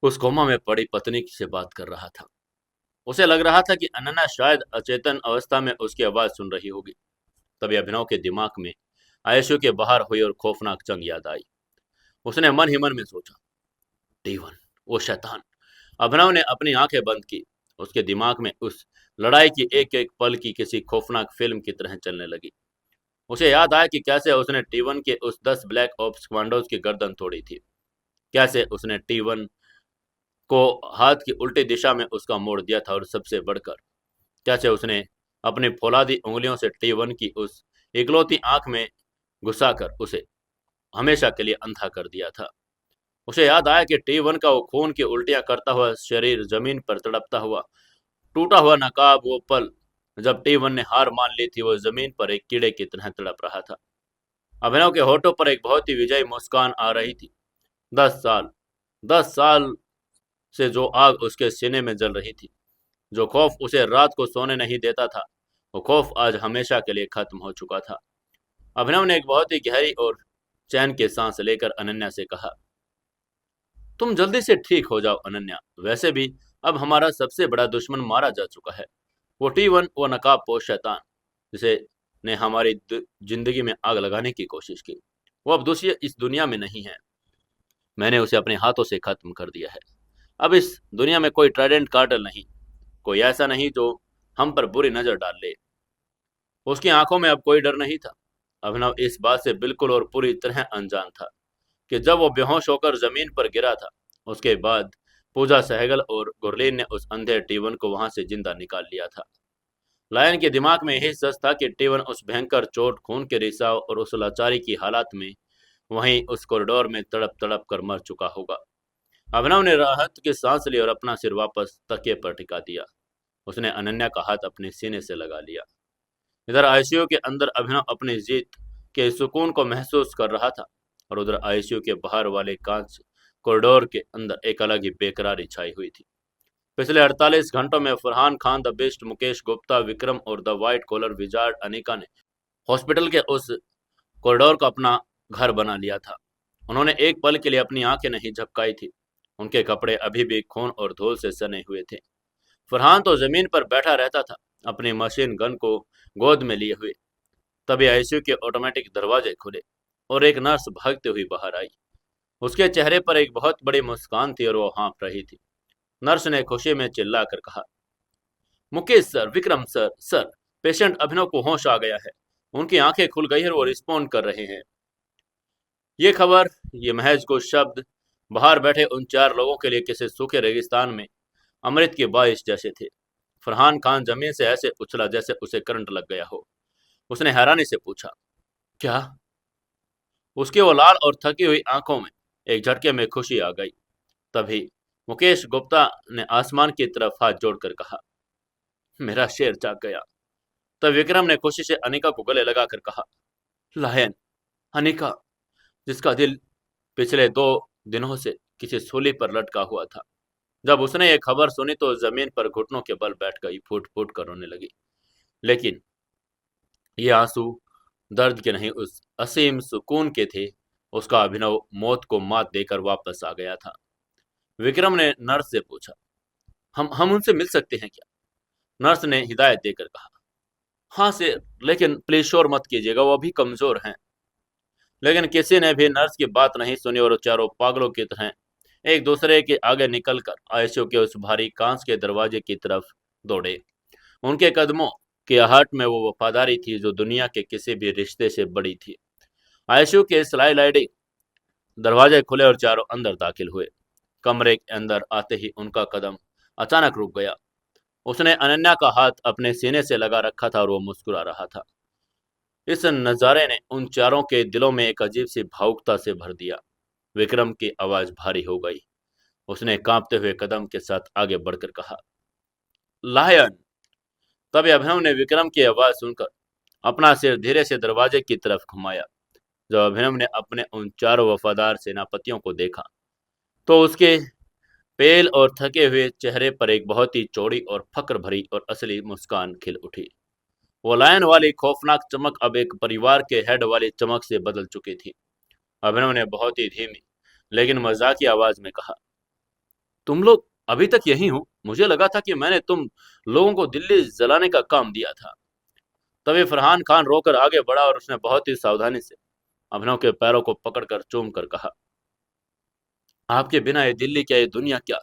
Speaker 1: उस कोमा में पड़ी पत्नी से बात कर रहा था। उसे लग रहा था कि अनन्या शायद अचेतन अवस्था में उसकी आवाज सुन रही होगी। तभी अभिनव के दिमाग में आयशु के बाहर हुई और खौफनाक जंग याद आई। उसने मन ही मन में सोचा, टीवन, वो शैतान। अभिनव ने अपनी आंखें बंद की। उसके दिमाग में उस लड़ाई की एक एक पल की किसी खौफनाक फिल्म की तरह चलने लगी। उसे याद आया कि कैसे उसने टीवन के उस 10 ब्लैक ऑप्स कमांडोज की गर्दन तोड़ी थी। कैसे उसने टीवन को हाथ की उल्टी दिशा में उसका मोड़ दिया था, और सबसे बढ़कर कैसे उसने अपनी फौलादी उंगलियों से टी1 की उस इकलौती आंख में घुसाकर उसे हमेशा के लिए अंधा कर दिया था। उसे याद आया कि टी1 का वो खून की उल्टियां करता हुआ शरीर, जमीन पर तड़पता हुआ टूटा हुआ नकाब, वो पल जब टी1 ने हार मान ली थी, वो जमीन पर एक कीड़े की तरह तड़प रहा था। अभिनव के होठों पर एक बहुत ही विजयी मुस्कान आ रही थी। 10 साल, 10 साल से जो आग उसके सीने में जल रही थी, जो खौफ उसे रात को सोने नहीं देता था, वो खौफ आज हमेशा के लिए खत्म हो चुका था। अभिनव ने एक बहुत ही गहरी और चैन की सांस लेकर अनन्या से कहा, तुम जल्दी से ठीक हो जाओ अनन्या। वैसे भी अब हमारा सबसे बड़ा दुश्मन मारा जा चुका है। वो टी1, वो नकाबपोश शैतान जिसे ने हमारी जिंदगी में आग लगाने की कोशिश की, वो अब दूसरी इस दुनिया में नहीं है। मैंने उसे अपने हाथों से खत्म कर दिया है। अब इस दुनिया में कोई ट्राइडेंट कार्टेल नहीं, कोई ऐसा नहीं जो हम पर बुरी नजर डाल ले। उसकी आंखों में अब कोई डर नहीं था। अभिनव इस बात से बिल्कुल और पूरी तरह अनजान था कि जब वो बेहोश होकर जमीन पर गिरा था, उसके बाद पूजा सहगल और गुरलीन ने उस अंधे टीवन को वहां से जिंदा निकाल लिया था। लायन के दिमाग में यही सच था कि टीवन उस भयंकर चोट, खून के रिसाव और उस लाचारी की हालात में वहीं उस कॉरिडोर में तड़प तड़प कर मर चुका होगा। अभिनव ने राहत की सांस ली और अपना सिर वापस तकिए पर टिका दिया। उसने अनन्या का हाथ अपने सीने से लगा लिया। इधर आईसीयू के अंदर अभिनव अपनी जीत के सुकून को महसूस कर रहा था, और उधर आईसीयू के बाहर वाले कांच कॉरिडोर के अंदर एक अलग ही बेकरारी छाई हुई थी। पिछले 48 घंटों में फरहान खान, द बेस्ट मुकेश गुप्ता, विक्रम और the white collar wizard Anika ने हॉस्पिटल के उस कॉरिडोर को अपना घर बना लिया था। उन्होंने एक पल के लिए अपनी आंखें नहीं झपकाई थी। उनके कपड़े अभी भी खून और धूल से सने हुए थे। फरहान तो जमीन पर बैठा रहता था, अपनी मशीन गन को गोद में लिए हुए। तभी आईसीयू के ऑटोमेटिक दरवाजे खुले और एक नर्स भागते हुई बाहर आई। उसके चेहरे पर एक बहुत बड़ी मुस्कान थी और वो हाँफ रही थी। नर्स ने खुशी में चिल्लाकर कहा, Mukesh sir, Vikram sir, sir, patient Abhinav को होश आ गया है। उनकी आंखें खुल गई है और वो रिस्पॉन्ड कर रहे हैं। ये खबर, ये महज कुछ शब्द बाहर बैठे उन 4 लोगों के लिए किसी सूखे रेगिस्तान में अमृत की बारिश जैसे थे। फरहान खान जमीन से ऐसे उछला जैसे उसे करंट लग गया हो। उसने हैरानी से पूछा, क्या? उसकी वो लाल और थकी हुई आंखों में एक झटके में खुशी आ गई। तभी मुकेश गुप्ता ने आसमान की तरफ हाथ जोड़कर कहा, मेरा शेर जाग गया। तब विक्रम ने खुशी से अनिका को गले लगाकर कहा, लायन, अनिका, जिसका दिल पिछले 2 दिनों से किसी सूली पर लटका हुआ था। जब उसने ये खबर सुनी तो जमीन पर घुटनों के बल बैठ गई, फूट फूट कर रोने लगी। लेकिन ये आंसू दर्द के नहीं, उस असीम सुकून के थे। उसका अभिनव मौत को मात देकर वापस आ गया था। विक्रम ने नर्स से पूछा, हम उनसे मिल सकते हैं क्या? नर्स ने हिदायत देकर कहा, हाँ सर, लेकिन प्लीज शोर मत कीजिएगा, वो अभी कमजोर हैं। लेकिन किसी ने भी नर्स की बात नहीं सुनी और चारों पागलों की तरह एक दूसरे के आगे निकलकर आईसीयू के उस भारी कांच के दरवाजे की तरफ दौड़े। उनके कदमों की आहट में वो वफादारी थी जो दुनिया के किसी भी रिश्ते से बड़ी थी। आईसीयू के स्लाइडिंग दरवाजे खुले और चारों अंदर दाखिल हुए। कमरे के अंदर आते ही उनका कदम अचानक रुक गया। उसने अनन्या का हाथ अपने सीने से लगा रखा था और वो मुस्कुरा रहा था। इस नज़ारे ने उन चारों के दिलों में एक अजीब सी भावुकता से भर दिया। विक्रम की आवाज भारी हो गई। उसने कांपते हुए कदम के साथ आगे बढ़कर कहा, लायन। तभी अभिनव ने विक्रम की आवाज सुनकर अपना सिर धीरे से दरवाजे की तरफ घुमाया। जब अभिनव ने अपने उन चारों वफादार सेनापतियों को देखा तो उसके पेल और थके हुए चेहरे पर एक बहुत ही चौड़ी और फक्र भरी और असली मुस्कान खिल उठी। वो लायन वाली खौफनाक चमक अब एक परिवार के हेड वाली चमक से बदल चुकी थी। अभिनव ने बहुत ही धीमी लेकिन मजाकी आवाज में कहा, तुम लोग अभी तक यहीं हो? मुझे लगा था कि मैंने तुम लोगों को दिल्ली जलाने का काम दिया था। तभी फरहान खान रोकर आगे बढ़ा और उसने बहुत ही सावधानी से अभिनव के पैरों को पकड़कर चूम कर कहा, आपके बिना ये दिल्ली क्या, ये दुनिया क्या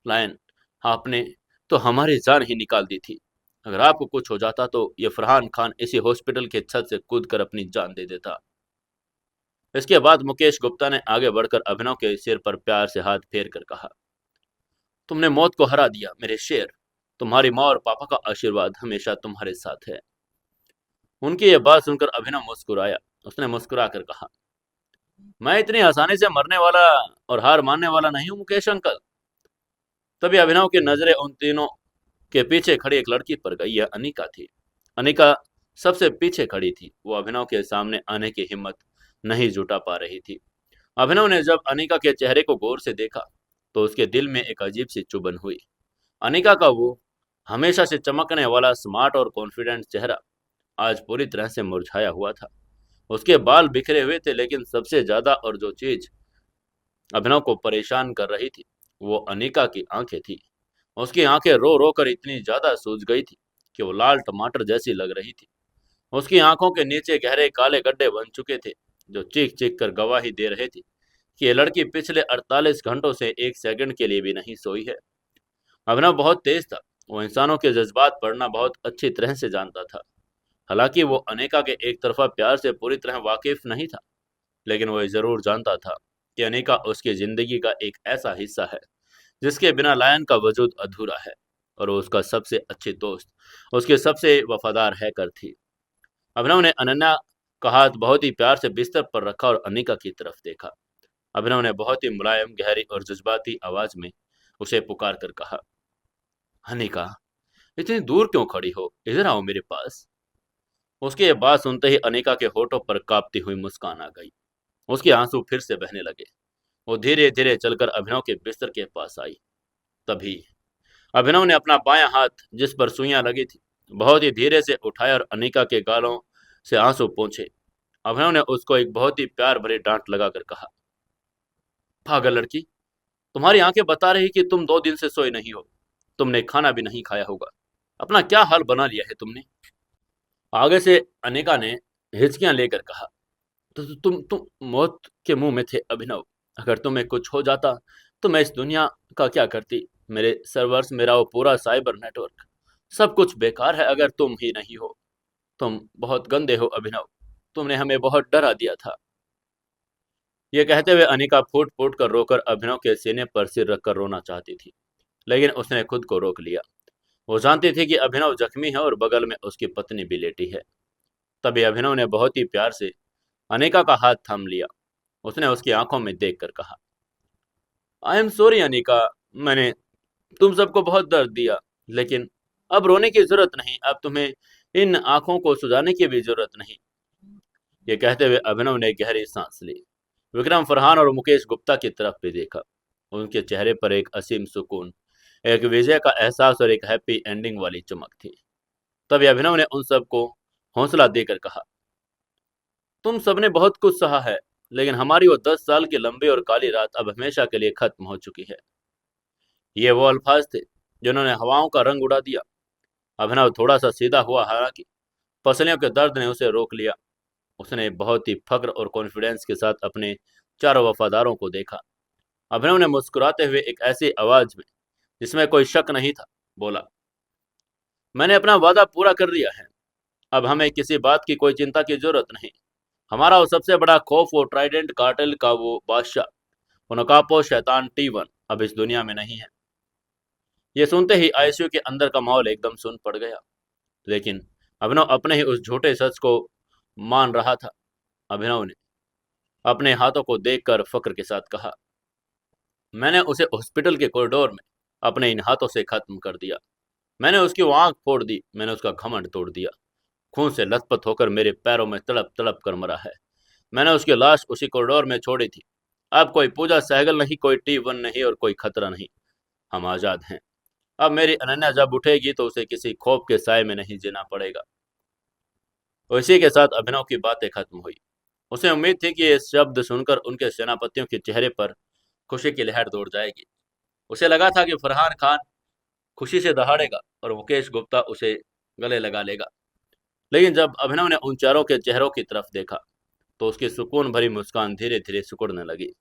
Speaker 1: लायन, आपने तो हमारी जान ही निकाल दी थी। अगर आपको कुछ हो जाता तो ये फरहान खान इसी हॉस्पिटल के छत से कूदकर अपनी जान दे देता। इसके बाद मुकेश गुप्ता ने आगे बढ़कर अभिनव के सिर पर प्यार से हाथ फेर कर कहा, तुमने मौत को हरा दिया मेरे शेर। तुम्हारी माँ और पापा का आशीर्वाद हमेशा तुम्हारे साथ है। उनकी यह बात सुनकर अभिनव मुस्कुराया। उसने मुस्कुरा कर कहा, मैं इतनी आसानी से मरने वाला और हार मानने वाला नहीं हूँ मुकेश अंकल। तभी अभिनव की नजरें उन तीनों के पीछे खड़ी एक लड़की पर गई। यह अनिका थी। अनिका सबसे पीछे खड़ी थी। वो अभिनव के सामने आने की हिम्मत नहीं जुटा पा रही थी। अभिनव ने जब अनिका के चेहरे को गौर से देखा तो उसके दिल में एक अजीब सी चुभन हुई। अनिका का वो हमेशा से चमकने वाला स्मार्ट और कॉन्फिडेंट चेहरा आज पूरी तरह से मुरझाया हुआ था। उसके बाल बिखरे हुए थे, लेकिन सबसे ज्यादा और जो चीज अभिनव को परेशान कर रही थी वो अनिका की आंखें थी। उसकी आंखें रो रो कर इतनी ज्यादा सूज गई थी कि वो लाल टमाटर जैसी लग रही थी। उसकी आंखों के नीचे गहरे काले गड्ढे बन चुके थे जो चीख चीख कर गवाही दे रहे थे कि ये लड़की पिछले 48 घंटों से एक सेकंड के लिए भी नहीं सोई है। अभिनव बहुत तेज था। वो इंसानों के जज्बात पढ़ना बहुत अच्छी तरह से जानता था। हालांकि वो अनिका के एक तरफा प्यार से पूरी तरह वाकिफ नहीं था, लेकिन वो ये जरूर जानता था कि अनिका उसकी जिंदगी का एक ऐसा हिस्सा है जिसके बिना लायन का वजूद अधूरा है, और वो उसका सबसे अच्छी दोस्त, उसके सबसे वफादार हैकर थी। अभिनव ने अनन्या का हाथ बहुत ही प्यार से बिस्तर पर रखा और अनिका की तरफ देखा। अभिनव ने बहुत ही मुलायम, गहरी और जज्बाती आवाज में उसे पुकार कर कहा, अनिका, इतनी दूर क्यों खड़ी हो? इधर आओ मेरे पास। उसकी ये बात सुनते ही अनिका के होठों पर कांपती हुई मुस्कान आ गई। उसके आंसू फिर से बहने लगे। वो धीरे धीरे चलकर अभिनव के बिस्तर के पास आई। तभी अभिनव ने अपना बायां हाथ, जिस पर सुइयां लगी थी, बहुत ही धीरे से उठाया और अनिका के गालों से आंसू पोंछे। अभिनव ने उसको एक बहुत ही प्यार भरी डांट लगाकर कहा, पागल लड़की, तुम्हारी आंखें बता रही कि तुम 2 दिन से सोई नहीं हो। तुमने खाना भी नहीं खाया होगा। अपना क्या हाल बना लिया है तुमने? आगे से अनिका ने हिचकियां लेकर कहा, तो तुम मौत के मुंह में थे अभिनव। अगर तुम्हें कुछ हो जाता तो मैं इस दुनिया का क्या करती? मेरे सर्वर्स, मेरा वो पूरा साइबर नेटवर्क, सब कुछ बेकार है अगर तुम ही नहीं हो। तुम बहुत गंदे हो अभिनव। तुमने हमें बहुत डरा दिया था। ये कहते हुए अनिका फूट फूट कर रोकर अभिनव के सीने पर सिर रखकर रोना चाहती थी, लेकिन उसने खुद को रोक लिया। वो जानती थी कि अभिनव जख्मी है और बगल में उसकी पत्नी भी लेटी है। तभी अभिनव ने बहुत ही प्यार से अनिका का हाथ थाम लिया। उसने उसकी आंखों में देखकर कहा, आई एम सॉरी अनिका, मैंने तुम सबको बहुत दर्द दिया, लेकिन अब रोने की जरूरत नहीं। अब तुम्हें इन आंखों को सुझाने की भी जरूरत नहीं। ये कहते हुए अभिनव ने गहरी सांस ली। विक्रम, फरहान और मुकेश गुप्ता की तरफ भी देखा। उनके चेहरे पर एक असीम सुकून, एक विजय का एहसास और एक हैप्पी एंडिंग वाली चमक थी। तभी अभिनव ने उन सबको हौसला देकर कहा, तुम सबने बहुत कुछ सहा है, लेकिन हमारी वो 10 साल की लंबी और काली रात अब हमेशा के लिए खत्म हो चुकी है। ये वो अल्फाज थे जिन्होंने हवाओं का रंग उड़ा दिया। अभिनव थोड़ा सा सीधा हुआ, हालांकि पसलियों के दर्द ने उसे रोक लिया। उसने बहुत ही फक्र और कॉन्फिडेंस के साथ अपने चारों वफादारों को देखा। अभिनव ने मुस्कुराते हुए एक ऐसी आवाज में जिसमें कोई शक नहीं था बोला, मैंने अपना वादा पूरा कर दिया है। अब हमें किसी बात की कोई चिंता की जरूरत नहीं। हमारा वो सबसे बड़ा खौफ, वो ट्राइडेंट कार्टेल का वो बादशाह, वो नकाबपोश शैतान T1 अब इस दुनिया में नहीं है। ये सुनते ही आईसीयू के अंदर का माहौल एकदम सुन पड़ गया। लेकिन अभिनव अपने ही उस झूठे सच को मान रहा था। अभिनव ने अपने हाथों को देखकर फक्र के साथ कहा, मैंने उसे हॉस्पिटल के कॉरिडोर में अपने इन हाथों से खत्म कर दिया। मैंने उसकी वो आंख फोड़ दी, मैंने उसका घमंड तोड़ दिया। खून से लथपथ होकर मेरे पैरों में तड़प तड़प कर मरा है। मैंने उसकी लाश उसी कॉरिडोर में छोड़ी थी। अब कोई पूजा सहगल नहीं, कोई T1 नहीं और कोई खतरा नहीं। हम आजाद हैं। अब मेरी अनन्या जब उठेगी तो उसे किसी खौफ के साए में नहीं जीना पड़ेगा। और इसी के साथ अभिनव की बातें खत्म हुई। उसे उम्मीद थी कि ये शब्द सुनकर उनके सेनापतियों के चेहरे पर खुशी की लहर दौड़ जाएगी। उसे लगा था कि फरहान खान खुशी से दहाड़ेगा और मुकेश गुप्ता उसे गले लगा लेगा। लेकिन जब अभिनव ने उन चारों के चेहरों की तरफ देखा तो उसकी सुकून भरी मुस्कान धीरे धीरे सिकुड़ने लगी।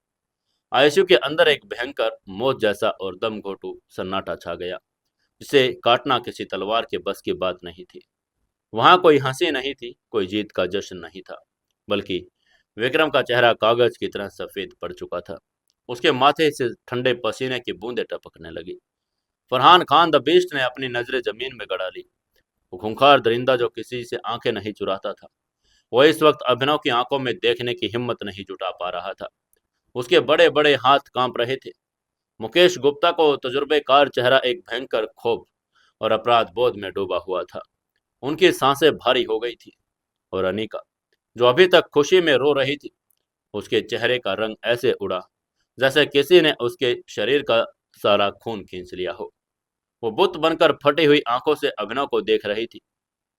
Speaker 1: आईसीयू के अंदर एक भयंकर मौत जैसा और दम घोटू सन्नाटा छा गया, जिसे काटना किसी तलवार के बस की बात नहीं थी। वहां कोई हंसी नहीं थी, कोई जीत का जश्न नहीं था, बल्कि विक्रम का चेहरा कागज की तरह सफेद पड़ चुका था। उसके माथे से ठंडे पसीने की बूंदें टपकने लगी। फरहान खान द बीस्ट ने अपनी नजरें जमीन में गड़ा ली। वो खूंखार दरिंदा जो किसी से आंखें नहीं चुराता था, वो इस वक्त अभिनव की आंखों में देखने की हिम्मत नहीं जुटा पा रहा था। उसके बड़े बड़े हाथ कांप रहे थे। मुकेश गुप्ता को तजुर्बेकार चेहरा एक भयंकर क्षोभ और अपराध बोध में डूबा हुआ था। उनकी सांसें भारी हो गई थी और अनिका, जो अभी तक खुशी में रो रही थी, उसके चेहरे का रंग ऐसे उड़ा जैसे किसी ने उसके शरीर का सारा खून खींच लिया हो। वो बुत बनकर फटी हुई आंखों से अभिनव को देख रही थी।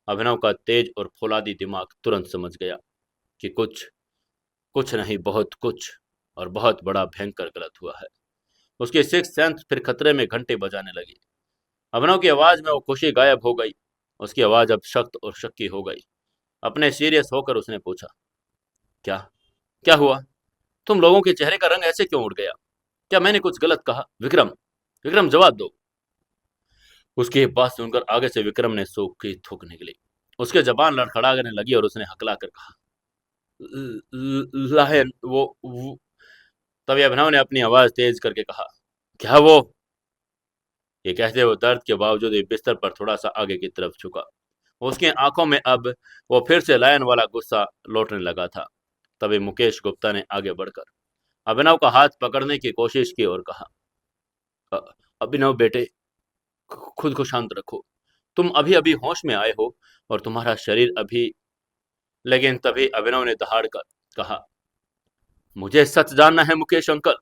Speaker 1: अभिनव का तेज और फौलादी दिमाग तुरंत समझ गया कि कुछ कुछ नहीं, बहुत कुछ और बहुत बड़ा भयंकर गलत हुआ है। उसकी सिक्स सेंस फिर खतरे में घंटे बजाने लगी। अभिनव की आवाज में वो खुशी गायब हो गई। उसकी आवाज अब सख्त और शक्की हो गई। अपने सीरियस होकर उसने पूछा, क्या क्या हुआ? तुम लोगों के चेहरे का रंग ऐसे क्यों उड़ गया? क्या मैंने कुछ गलत कहा? विक्रम, विक्रम जवाब दो। उसकी बात सुनकर आगे से विक्रम ने सूख की थूक निकली। उसके जबान लड़खड़ाने लगी और उसने हकला कर कहा, लायन वो। तभी अभिनव ने अपनी आवाज तेज करके कहा, क्या वो? ये कहते हुए दर्द के बावजूद भी बिस्तर पर थोड़ा सा आगे की तरफ झुका। उसकी आंखों में अब वो फिर से लायन वाला गुस्सा लौटने लगा था। तभी मुकेश गुप्ता ने आगे बढ़कर अभिनव का हाथ पकड़ने की कोशिश की और कहा, "अ- अभिनव बेटे, खुद को शांत रखो। तुम अभी अभी होश में आए हो और तुम्हारा शरीर अभी। लेकिन तभी अभिनव ने दहाड़ कर कहा, मुझे सच जानना है मुकेश अंकल।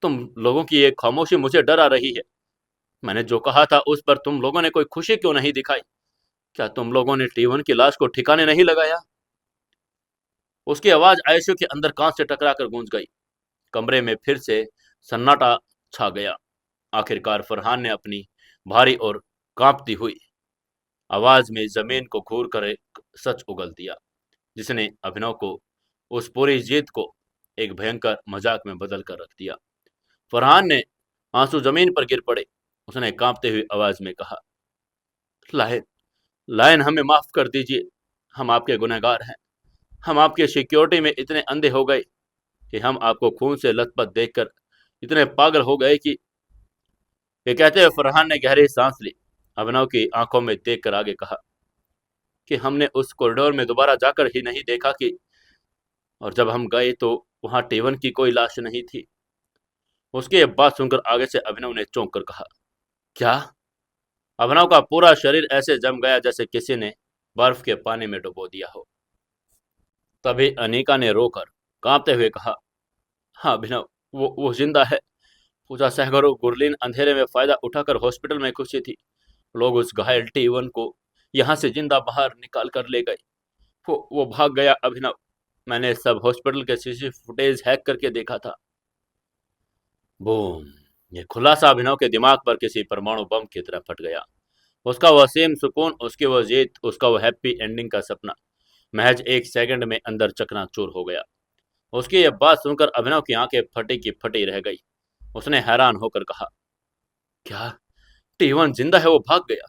Speaker 1: तुम लोगों की ये खामोशी मुझे डरा रही है। मैंने जो कहा था उस पर तुम लोगों ने कोई खुशी क्यों नहीं दिखाई? क्या तुम लोगों ने T1 की लाश को ठिकाने नहीं लगाया? उसकी आवाज आयशु के अंदर कांच से टकरा कर गूंज गई। कमरे में फिर से सन्नाटा छा गया। आखिरकार फरहान ने अपनी भारी और कांपती हुई आवाज में जमीन को घूर कर एक सच उगल दिया, जिसने अभिनव को उस पूरी जीत को एक भयंकर मजाक में बदल कर रख दिया। फरहान ने आंसू जमीन पर गिर पड़े। उसने कांपते हुई आवाज में कहा, लायन, लायन हमें माफ कर दीजिए। हम आपके गुनहगार हैं। हम आपके सिक्योरिटी में इतने अंधे हो गए कि हम आपको खून से लथपथ देखकर इतने पागल हो गए कि। ये कहते हुए फरहान ने गहरी सांस ली। अभिनव की आंखों में देख कर आगे कहा कि हमने उस कॉरिडोर में दोबारा जाकर ही नहीं देखा कि, और जब हम गए तो वहां T1 की कोई लाश नहीं थी। उसकी ये बात सुनकर आगे से अभिनव ने चौंक कर कहा, क्या? अभिनव का पूरा शरीर ऐसे जम गया जैसे किसी ने बर्फ के पानी में डुबो दिया हो। तभी अनीका ने रोकर कांपते हुए कहा, हाँ अभिनव, वो जिंदा है। पूजा सहगल और गुरलीन अंधेरे में फायदा उठाकर हॉस्पिटल में घुसी थी। लोग उस घायल T1 को यहाँ से जिंदा बाहर निकाल कर ले गए। वो भाग गया अभिनव। मैंने सब हॉस्पिटल के सीसी फुटेज हैक करके देखा था। बूम। ये खुलासा अभिनव के दिमाग पर किसी परमाणु बम की तरह फट गया। उसका वसीम सुकून, उसकी वो जीत, उसका वो हैप्पी एंडिंग का सपना महज 1 सेकंड में अंदर चकनाचूर हो गया। उसकी यह बात सुनकर अभिनव की आंखें फटी की फटी रह गई। उसने हैरान होकर कहा, क्या टीवन जिंदा है? वो भाग गया?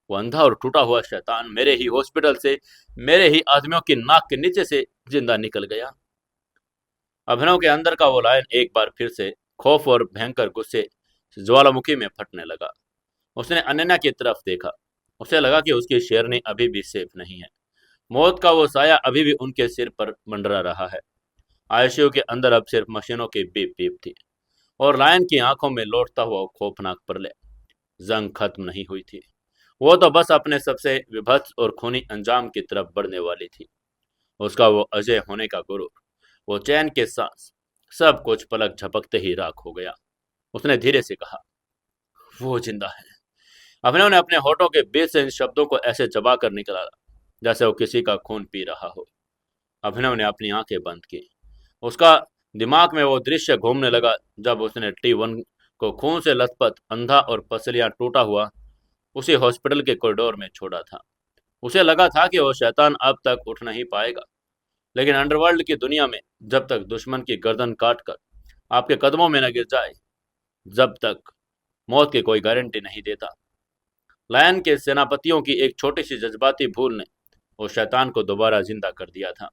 Speaker 1: वो अंधा और टूटा हुआ शैतान मेरे ही हॉस्पिटल से, मेरे ही आदमियों की नाक के नीचे से जिंदा निकल गया? अभिनव के अंदर का वो लायन एक बार फिर से खौफ और भयंकर गुस्से ज्वालामुखी में फटने लगा। उसने अनन्या की तरफ देखा। उसे लगा कि उसकी शेरनी अभी भी सेफ नहीं है। मौत का वो साया अभी भी उनके सिर पर मंडरा रहा है। आईसीयू के अंदर अब सिर्फ मशीनों की बीप बीप थी और लायन की आंखों में लौटता हुआ खौफनाक प्रलय। जंग खत्म नहीं हुई थी, वो तो बस अपने सबसे विभत्स और खूनी अंजाम की तरफ बढ़ने वाली थी। उसका वो अजय होने का गुरूर, वो चैन के सांस, सब कुछ पलक झपकते ही राख हो गया। उसने धीरे से कहा, वो जिंदा है। अभिनव ने अपने होठों के बीच से इन शब्दों को ऐसे चबा कर निकाला जैसे वो किसी का खून पी रहा हो। अभिनव ने अपनी आंखें बंद की। उसका दिमाग में वो दृश्य घूमने लगा जब उसने T1 को खून से लथपथ, अंधा और पसलियां टूटा हुआ उसी हॉस्पिटल के कॉरिडोर में छोड़ा था। उसे लगा था कि वो शैतान अब तक उठ नहीं पाएगा, लेकिन अंडरवर्ल्ड की दुनिया में जब तक दुश्मन की गर्दन काट कर आपके कदमों में न गिर जाए, जब तक मौत की कोई गारंटी नहीं देता। लायन के सेनापतियों की एक छोटी सी जज्बाती भूल ने उस शैतान को दोबारा जिंदा कर दिया था।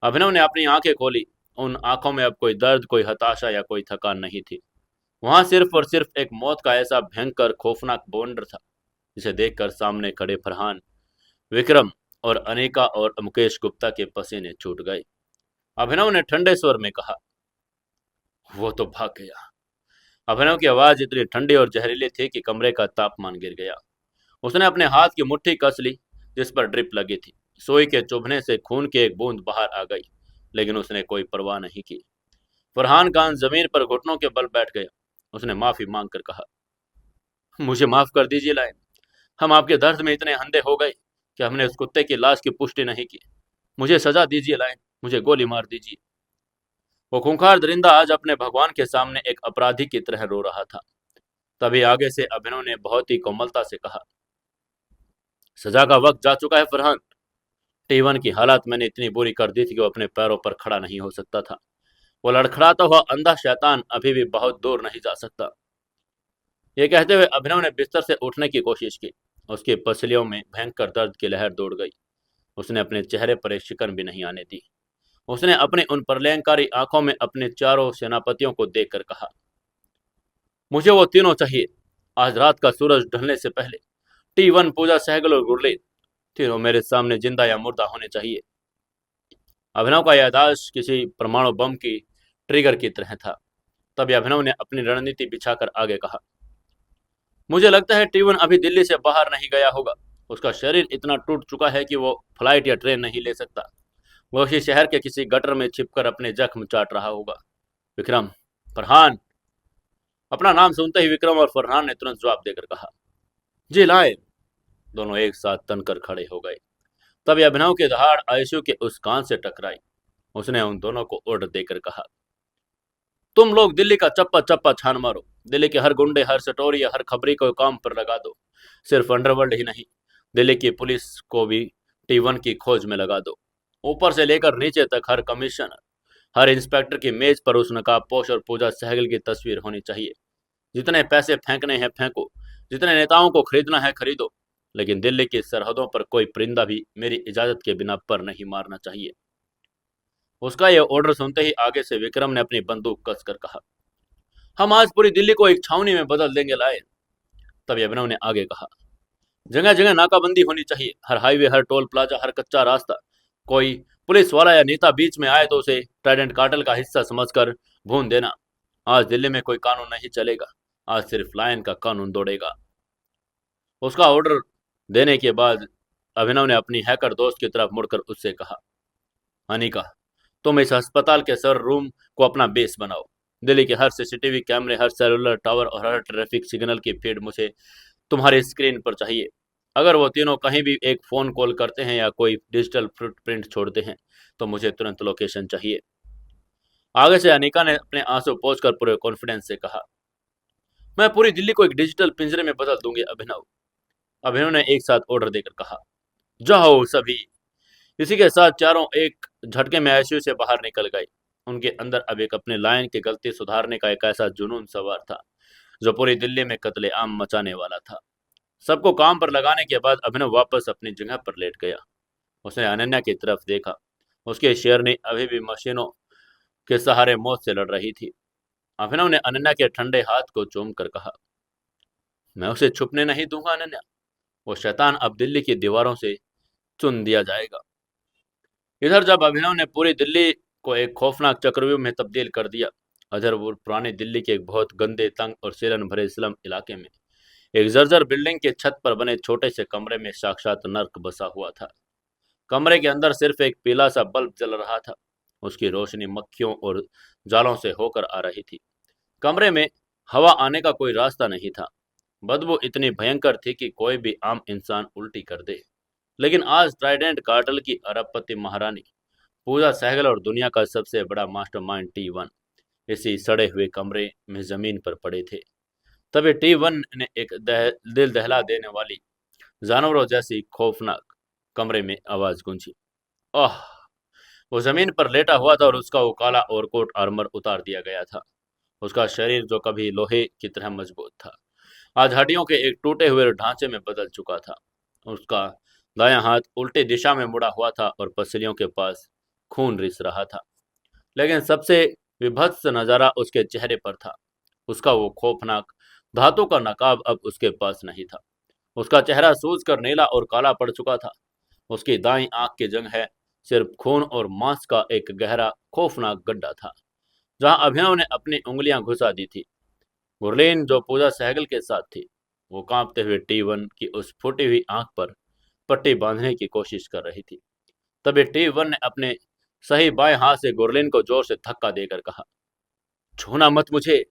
Speaker 1: अभिनव ने अपनी आंखें खोली। उन आंखों में अब कोई दर्द, कोई हताशा या कोई थकान नहीं थी। वहां सिर्फ और सिर्फ एक मौत का ऐसा भयंकर खौफनाक बवंडर था जिसे देखकर सामने खड़े फरहान, विक्रम और अनिका और मुकेश गुप्ता के पसीने छूट गए। अभिनव ने ठंडे स्वर में कहा, वो तो भाग गया। अभिनव की आवाज इतनी ठंडी और जहरीली थी कि कमरे का तापमान गिर गया। उसने अपने हाथ की मुट्ठी कस ली जिस पर ड्रिप लगी थी। सुई के चुभने से खून की एक बूंद बाहर आ गई, लेकिन उसने कोई परवाह नहीं की। फरहान खान जमीन पर घुटनों के बल बैठ गया। उसने माफी मांगकर कहा, मुझे माफ कर दीजिए लायन। हम आपके दर्द में इतने अंधे हो गए कि हमने उस कुत्ते की लाश की पुष्टि नहीं की। मुझे सजा दीजिए लायन, मुझे गोली मार दीजिए। वो खूंखार दरिंदा आज अपने भगवान के सामने एक अपराधी की तरह रो रहा था। तभी आगे से अभिनव ने बहुत ही कोमलता से कहा, सजा का वक्त जा चुका है फरहान। T1 की हालत मैंने इतनी बुरी कर दी थी कि वो अपने पैरों पर खड़ा नहीं हो सकता था। वो लड़खड़ाता हुआ अंधा शैतान अभी भी बहुत दूर नहीं जा सकता। ये कहते हुए अभिनव ने बिस्तर से उठने की कोशिश की। उसकी पसलियों में भयंकर दर्द की लहर दौड़ गई। उसने अपने चेहरे पर एक शिकन भी नहीं आने दी। उसने अपने उन प्रलयंकारी आंखों में अपने चारों सेनापतियों को देखकर कहा, मुझे वो तीनों चाहिए। आज रात का सूरज ढलने से पहले T1, पूजा सहगल और गुरलीन तीनों मेरे सामने जिंदा या मुर्दा होने चाहिए। अभिनव का याददाश्त किसी परमाणु बम की ट्रिगर की तरह था। तभी अभिनव ने अपनी रणनीति बिछाकर आगे कहा, मुझे लगता है T1 अभी दिल्ली से बाहर नहीं गया होगा। उसका शरीर इतना टूट चुका है कि वो फ्लाइट या ट्रेन नहीं ले सकता। वो उसी शहर के किसी गटर में छिपकर अपने जख्म चाट रहा होगा। विक्रम, फरहान। अपना नाम सुनते ही विक्रम और फरहान ने तुरंत जवाब देकर कहा, जी लायन। दोनों एक साथ तनकर खड़े हो गए। तभी अभिनव की दहाड़ आईसीयू के उस कान से टकराई। उसने उन दोनों को ऑर्डर देकर कहा, तुम लोग दिल्ली का चप्पा चप्पा छान मारो। दिल्ली के हर गुंडे, हर सटोरी या हर खबरी को काम पर लगा दो। सिर्फ अंडरवर्ल्ड ही नहीं, दिल्ली की पुलिस को भी T1 की खोज में लगा दो। ऊपर से लेकर नीचे तक हर कमिश्नर, हर इंस्पेक्टर की मेज पर उस नकाबपोश और पूजा सहगल की तस्वीर होनी चाहिए। जितने पैसे फेंकने हैं फेंको, जितने नेताओं को खरीदना है खरीदो, लेकिन दिल्ली की सरहदों पर कोई परिंदा भी मेरी इजाजत के बिना पर नहीं मारना चाहिए। उसका यह ऑर्डर सुनते ही आगे से विक्रम ने अपनी बंदूक कसकर कहा, हम आज पूरी दिल्ली को एक छावनी में बदल देंगे लायन। तभी अभिनव ने आगे कहा, जगह जगह नाकाबंदी होनी चाहिए। हर हाईवे, हर टोल प्लाजा, हर कच्चा रास्ता। कोई पुलिस वाला या नेता बीच में आए तो उसे ट्राइडेंट कार्टेल का हिस्सा समझकर भून देना। आज दिल्ली में कोई कानून नहीं चलेगा। आज सिर्फ लायन का कानून दौड़ेगा। उसका ऑर्डर देने के बाद अभिनव ने अपनी हैकर दोस्त की तरफ मुड़कर उससे कहा, अनिका, तुम इस अस्पताल के सर रूम को अपना बेस बनाओ। दिल्ली के हर सीसीटीवी कैमरे, हर सेलुलर टावर और हर ट्रैफिक सिग्नल की फीड मुझे तुम्हारी स्क्रीन पर चाहिए। अगर वो तीनों कहीं भी एक फोन कॉल करते हैं या कोई डिजिटल फुटप्रिंट छोड़ते हैं तो मुझे तुरंत लोकेशन चाहिए। आगे से अनिका ने अपने आंसू पोंछकर पूरे कॉन्फिडेंस से कहा, मैं पूरी दिल्ली को एक डिजिटल पिंजरे में बदल दूंगी अभिनव। अभिनव ने एक साथ ऑर्डर देकर कहा, जाओ सभी, इसी के साथ चारों एक झटके में आईसीयू से बाहर निकल गए। उनके अंदर अब एक अपने लायन की गलती सुधारने का एक ऐसा जुनून सवार था जो पूरी दिल्ली में कत्लेआम मचाने वाला था। सबको काम पर लगाने के बाद अभिनव वापस अपनी जगह पर लेट गया। उसने अनन्या की तरफ देखा। उसकी शेरनी अभी भी मशीनों के सहारे मौत से लड़ रही थी। अभिनव ने अनन्या के ठंडे हाथ को चूम कर कहा, मैं उसे छुपने नहीं दूंगा अनन्या। वो शैतान अब दिल्ली की दीवारों से चुन दिया जाएगा। इधर जब अभिनव ने पूरी दिल्ली को एक खौफनाक चक्रव्यूह में तब्दील कर दिया, अजर वो पुरानी दिल्ली के एक बहुत गंदे, तंग और सीलन भरे स्लम इलाके में एक जर्जर बिल्डिंग के छत पर बने छोटे से कमरे में साक्षात नर्क बसा हुआ था। कमरे के अंदर सिर्फ एक पीला सा बल्ब जल रहा था। उसकी रोशनी मक्खियों और जालों से होकर आ रही थी। कमरे में हवा आने का कोई रास्ता नहीं था। बदबू इतनी भयंकर थी कि कोई भी आम इंसान उल्टी कर दे। लेकिन आज ट्राइडेंट कार्टेल की अरबपति महारानी पूजा सहगल और दुनिया का सबसे बड़ा मास्टरमाइंड T1 इसी सड़े हुए कमरे में जमीन पर पड़े थे। तभी T1 ने एक दिल दहला देने वाली, जानवरों जैसी खौफनाक कमरे में आवाज गूंजी। ओह! वो जमीन पर लेटा हुआ था और उसका वो काला ओवरकोट आर्मर उतार दिया गया था। उसका शरीर जो कभी लोहे की तरह मजबूत था, आज हड्डियों के एक टूटे हुए ढांचे में बदल चुका था। उसका दायां हाथ उल्टी दिशा में मुड़ा हुआ था और पसलियों के पास खून रिस रहा था। लेकिन सबसे विभत्स नजारा उसके चेहरे पर था। उसका वो खौफनाक धातु का नकाब अब उसके पास नहीं था। उसका चेहरा सूज कर नीला और काला पड़ चुका था। उसकी दाईं आंख की जगह सिर्फ खून और मांस का एक गहरा खौफनाक गड्ढा था, जहां अभिनव ने अपनी उंगलियां घुसा दी थी। गुरलीन जो पूजा सहगल के साथ थी, वो कांपते हुए T1 की उस फूटी हुई आंख पर पट्टी बांधने की कोशिश कर रही थी। तभी T1 ने अपने सही बाएं हाथ से गुरलीन को जोर से धक्का देकर कहा, छूना मत मुझे।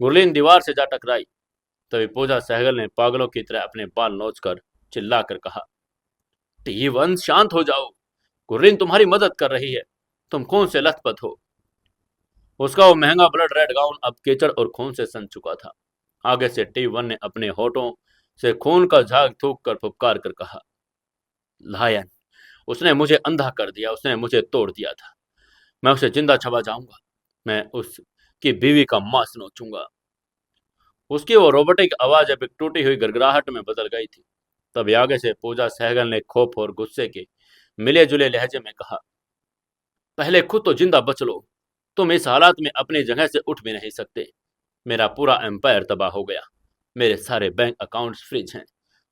Speaker 1: गुरलीन दीवार से जा टकराई। तभी पूजा सहगल ने पागलों की तरह अपने बाल नोचकर चिल्लाकर कहा, T1 शांत हो जाओ। गुरलीन तुम्हारी मदद कर रही है। तुम खून से लथपथ हो। उसका वो महंगा ब्लड रेड गाउन अब कीचड़ और खून से सन चुका था। आगे से T1 ने अपने होठों से खून का झाग थूक कर फुफकार कर कहा, लायन, उसने मुझे अंधा कर दिया, उसने मुझे तोड़ दिया था। मैं उसे जिंदा छबा जाऊंगा। मैं उसकी बीवी का मांस नोचूंगा। उसकी वो रोबोटिक आवाज अब एक टूटी हुई गड़गड़ाहट में बदल गई थी। तभी आगे से पूजा सहगल ने खौफ और गुस्से के मिले जुले लहजे में कहा, पहले खुद तो जिंदा बच लो। तुम इस हालात में अपनी जगह से उठ भी नहीं सकते। मेरा पूरा एम्पायर तबाह हो गया। मेरे सारे बैंक अकाउंट्स फ्रीज हैं।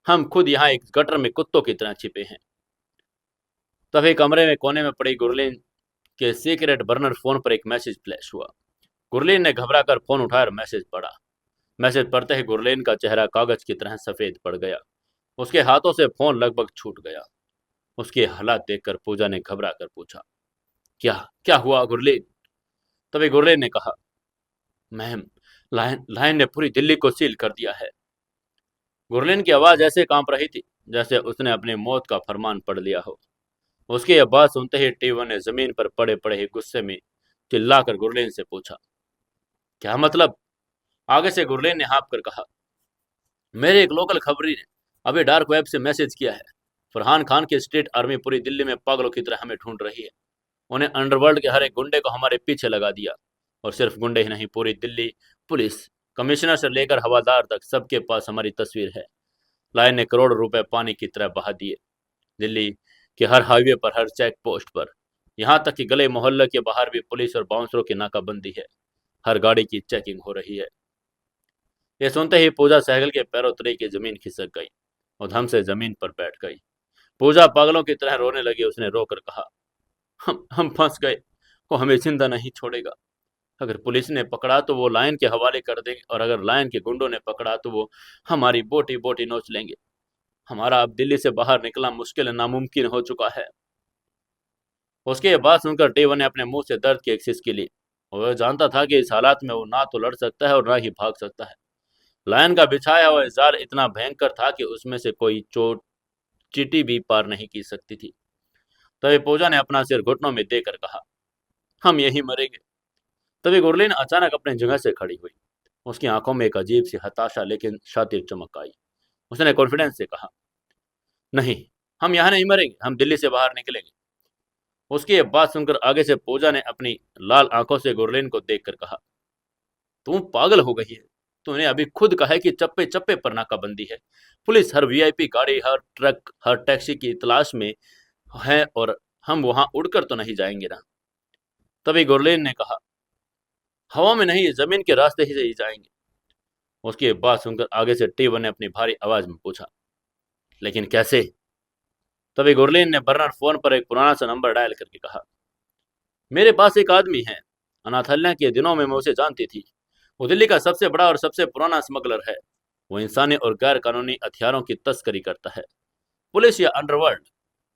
Speaker 1: हम खुद यहाँ एक गटर में कुत्तों की तरह छिपे हैं। तभी कमरे में कोने में पड़ी गुरलीन के सीक्रेट बर्नर फोन पर एक मैसेज फ्लैश हुआ। गुरलीन ने घबराकर फोन उठाया और मैसेज पढ़ा। मैसेज पढ़ते ही गुरलीन का चेहरा कागज की तरह सफेद पड़ गया। उसके हाथों से फोन लगभग छूट गया। उसके हालात देखकर पूजा ने घबरा कर पूछा, क्या क्या हुआ गुरलीन? तभी गुरलीन ने कहा, मैम, लायन लायन ने पूरी दिल्ली को सील कर दिया है। गुरलीन की आवाज ऐसे कांप रही थी जैसे उसने अपनी मौत का फरमान पढ़ लिया हो। उसकी यह बात सुनते ही T1 ने जमीन पर पड़े पड़े ही गुस्से में चिल्लाकर गुरलीन से पूछा, क्या मतलब? आगे से गुरलीन ने हाँफ कर कहा, मेरे एक लोकल खबरी ने अभी डार्क वेब से मैसेज किया है। फरहान खान की स्टेट आर्मी पूरी दिल्ली में पागलों की तरह हमें ढूंढ रही है। उन्हें अंडरवर्ल्ड के हर एक गुंडे को हमारे पीछे लगा दिया। और सिर्फ गुंडे ही नहीं, पूरी दिल्ली पुलिस, कमिश्नर से लेकर हवादार तक, सबके पास हमारी तस्वीर है। लायन ने करोड़ रुपए पानी की तरह बहा दिए। दिल्ली के हर हाईवे पर, हर चेक पोस्ट पर, यहाँ तक कि गले मोहल्ले के बाहर भी पुलिस और बाउंसरों की नाकाबंदी है। हर गाड़ी की चेकिंग हो रही है। ये सुनते ही पूजा सहगल के पैरों तले की जमीन खिसक गई और धम से जमीन पर बैठ गई। पूजा पागलों की तरह रोने लगी। उसने रोकर कहा, हम फंस गए। वो हमें जिंदा नहीं छोड़ेगा। अगर पुलिस ने पकड़ा तो वो लायन के हवाले कर देंगे, और अगर लायन के गुंडों ने पकड़ा तो वो हमारी बोटी बोटी नोच लेंगे। हमारा अब दिल्ली से बाहर निकलना मुश्किल नामुमकिन हो चुका है। उसकी ये बात सुनकर T1 ने अपने मुंह से दर्द की एक सिसकी ली। और वह जानता था कि इस हालात में वो ना तो लड़ सकता है और ना ही भाग सकता है। लायन का बिछाया हुआ जाल इतना भयंकर था कि उसमें से कोई चोट चींटी भी पार नहीं की सकती थी। तभी पूजा ने अपना सिर घुटनों में देकर कहा, हम यही मरेंगे। तभी गुरलीन अचानक अपनी जगह से खड़ी हुई। उसकी आंखों में एक अजीब सी हताशा लेकिन शातिर चमक आई। उसने कॉन्फिडेंस से कहा, नहीं, हम यहाँ नहीं मरेंगे, हम दिल्ली से बाहर निकलेंगे। उसकी ये बात सुनकर आगे से पूजा ने अपनी लाल आंखों से गुरलीन को देखकर कहा, तुम पागल हो गई है। तूने अभी खुद कहा है कि चप्पे चप्पे पर नाकाबंदी है। पुलिस हर वीआईपी गाड़ी, हर ट्रक, हर टैक्सी की तलाश में है और हम वहां उड़कर तो नहीं जाएंगे ना। तभी गुरलीन ने कहा, हवा में नहीं, जमीन के रास्ते ही से ही जाएंगे। उसकी ये बात सुनकर आगे से टी वन ने अपनी भारी आवाज में पूछा, लेकिन कैसे? तभी गुरलीन ने बर्नर फोन पर एक पुराना सा नंबर डायल करके कहा, मेरे पास एक आदमी है, अनाथालय के दिनों में मैं उसे जानती थी। वो दिल्ली का सबसे बड़ा और सबसे पुराना स्मगलर है। वो इंसानी और गैर कानूनी हथियारों की तस्करी करता है। पुलिस या अंडरवर्ल्ड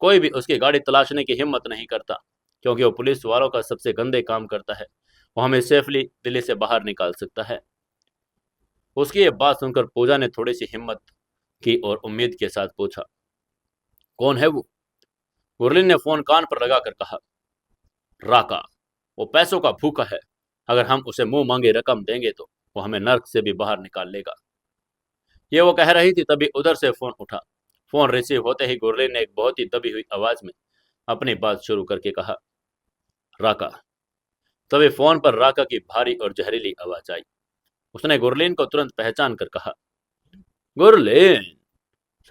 Speaker 1: कोई भी उसकी गाड़ी तलाशने की हिम्मत नहीं करता, क्योंकि वो पुलिस वालों का सबसे गंदे काम करता है। वो हमें सेफली दिल्ली से बाहर निकाल सकता है। उसकी ये बात सुनकर पूजा ने थोड़ी सी हिम्मत की और उम्मीद के साथ पूछा, कौन है वो? गुरलीन ने फोन कान पर लगाकर कहा, राका। वो पैसों का भूखा है। अगर हम उसे मुंह मांगे रकम देंगे तो वो हमें नर्क से भी बाहर निकाल लेगा। ये वो कह रही थी, तभी उधर से फोन उठा। फोन रिसीव होते ही गुरलीन ने एक बहुत ही दबी हुई आवाज में अपनी बात शुरू करके कहा, राका। तभी फोन पर राका की भारी और जहरीली आवाज आई। उसने गुरलीन को तुरंत पहचान कर कहा, गुरलीन,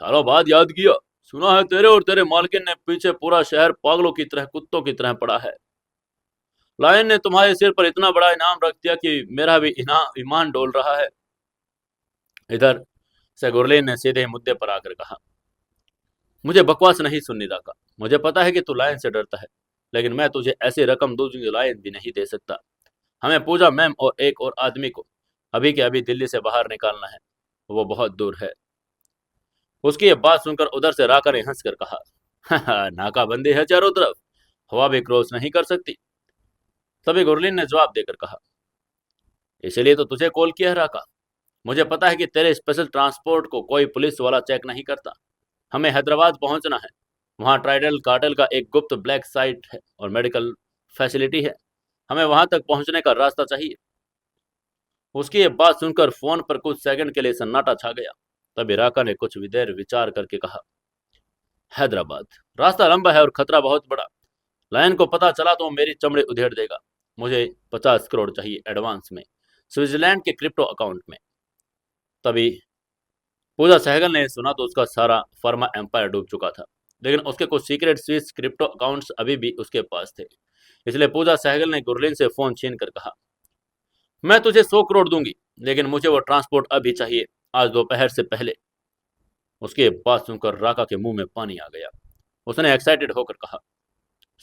Speaker 1: सालों बाद याद किया। सुना है तेरे और तेरे मालकिन ने पीछे पूरा शहर पागलों की तरह, कुत्तों की तरह पड़ा है। लायन ने तुम्हारे सिर पर इतना बड़ा इनाम रख दिया कि मेरा भी ईमान डोल रहा है। इधर से गुरलीन ने सीधे मुद्दे पर आकर कहा, मुझे बकवास नहीं सुननी राका। मुझे पता है कि तू लायन से डरता है, लेकिन मैं तुझे ऐसी रकम दूं जो लायन भी नहीं दे सकता। हमें पूजा मैम और एक और आदमी को अभी के अभी दिल्ली से बाहर निकालना है। वो बहुत दूर है। उसकी ये बात सुनकर उधर से राका ने हंसकर कहा, नाकाबंदी है चारों तरफ, हवा भी क्रॉस नहीं कर सकती। तभी गुरलीन ने जवाब देकर कहा, इसीलिए तो तुझे कॉल किया है राका। मुझे पता है कि तेरे स्पेशल ट्रांसपोर्ट को कोई पुलिस वाला चेक नहीं करता। हमें हैदराबाद पहुंचना है। वहां ट्राइडल कार्टेल का एक गुप्त ब्लैक साइट है और मेडिकल फैसिलिटी है। हमें वहां तक पहुंचने का रास्ता चाहिए। उसकी ये बात सुनकर फोन पर कुछ सेकंड के लिए सन्नाटा छा गया। तभी राका ने कुछ देर विचार करके कहा, हैदराबाद रास्ता लंबा है और खतरा बहुत बड़ा। लायन को पता चला तो वो मेरी चमड़ी उधेड़ देगा। मुझे 50 करोड़ चाहिए एडवांस में, स्विट्जरलैंड के क्रिप्टो अकाउंट में। तभी पूजा सहगल ने सुना तो उसका सारा फार्मा एम्पायर डूब चुका था, लेकिन उसके कुछ सीक्रेट स्विस क्रिप्टो अकाउंट्स अभी भी उसके पास थे। इसलिए पूजा सहगल ने गुरलीन से फोन छीन कर कहा, मैं तुझे 100 करोड़ दूंगी, लेकिन मुझे वो ट्रांसपोर्ट अभी चाहिए, आज दोपहर से पहले। उसके बात सुनकर राका के मुंह में पानी आ गया। उसने एक्साइटेड होकर कहा,